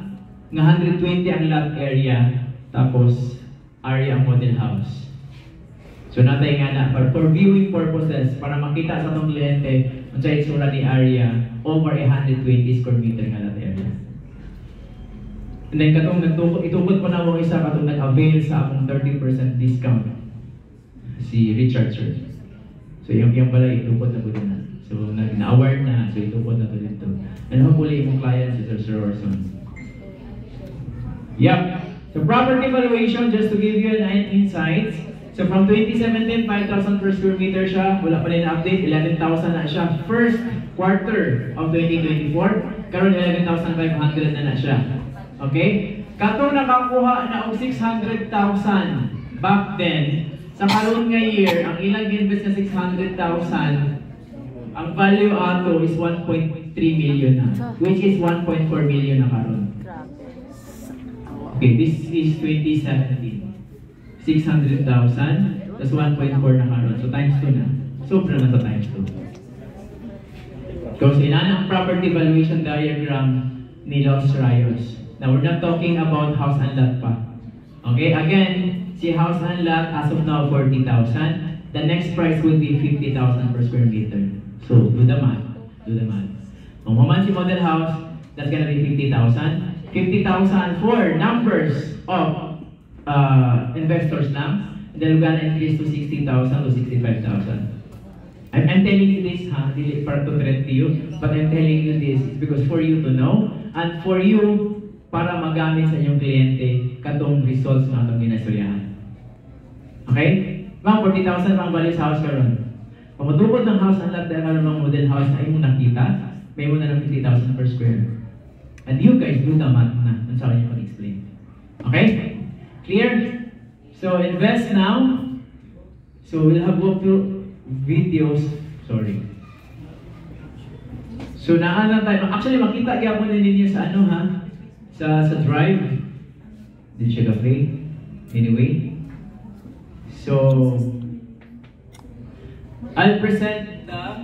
nga 120 ang lot area tapos area ang model house. So natay nga na for viewing purposes para makita sa tong kliyente unsa itsura ni area over 120 square meter nga lot area. And then katong itugod pa na mo isa katong nag-avail sa akong 30% discount si Richard Sir. So yung pala itugod na po na. So na-award na, so itugod na to dito. And hopefully yung client si Sir Orson. Yep. So property valuation, just to give you an insight. So from 2017, 5,000 per square meter siya. Wala pa rin na-update. 11,000 na siya. First quarter of 2024. Karon 11,500 na siya. Okay? Katong nakakuha na og 600,000 back then, sa karon nga year, ang ilang invest na 600,000, ang value ato is 1.3 million na. Which is 1.4 million na karon. Okay, this is 2017. 600,000 plus 1.4 na karon. So times 2 na. Sobra na sa times 2. Because inanang property valuation diagram ni Los Rayos. Now we're not talking about house and lot pa. Okay, again, si house and lot as of now 40,000. the next price will be 50,000 per square meter. So, do the math. Do the math. Kung maman si model house, that's gonna be 50,000. 50,000 for numbers of investors lang. And then we're gonna increase to 60,000 to 65,000. I'm telling you this, ha? Dili para to threat to you, but I'm telling you this because for you to know and for you para magamit sa inyong kliyente katong results nga itong ginastoryahan. Okay? Mga 40,000 pang value sa house karon. Kung matubod ng house, ang lahat ng mga model house na imong nakita, may mo na ng 50,000 per square. And you guys do the math na. Ang sa inyo pag-explain. Okay? Clear? So, invest now. So, we'll have walkthrough videos. Sorry. So, naalang tayo. Actually, makita kaya po ninyo sa ano ha? Sa drive. Did you play? Anyway. So, I'll present the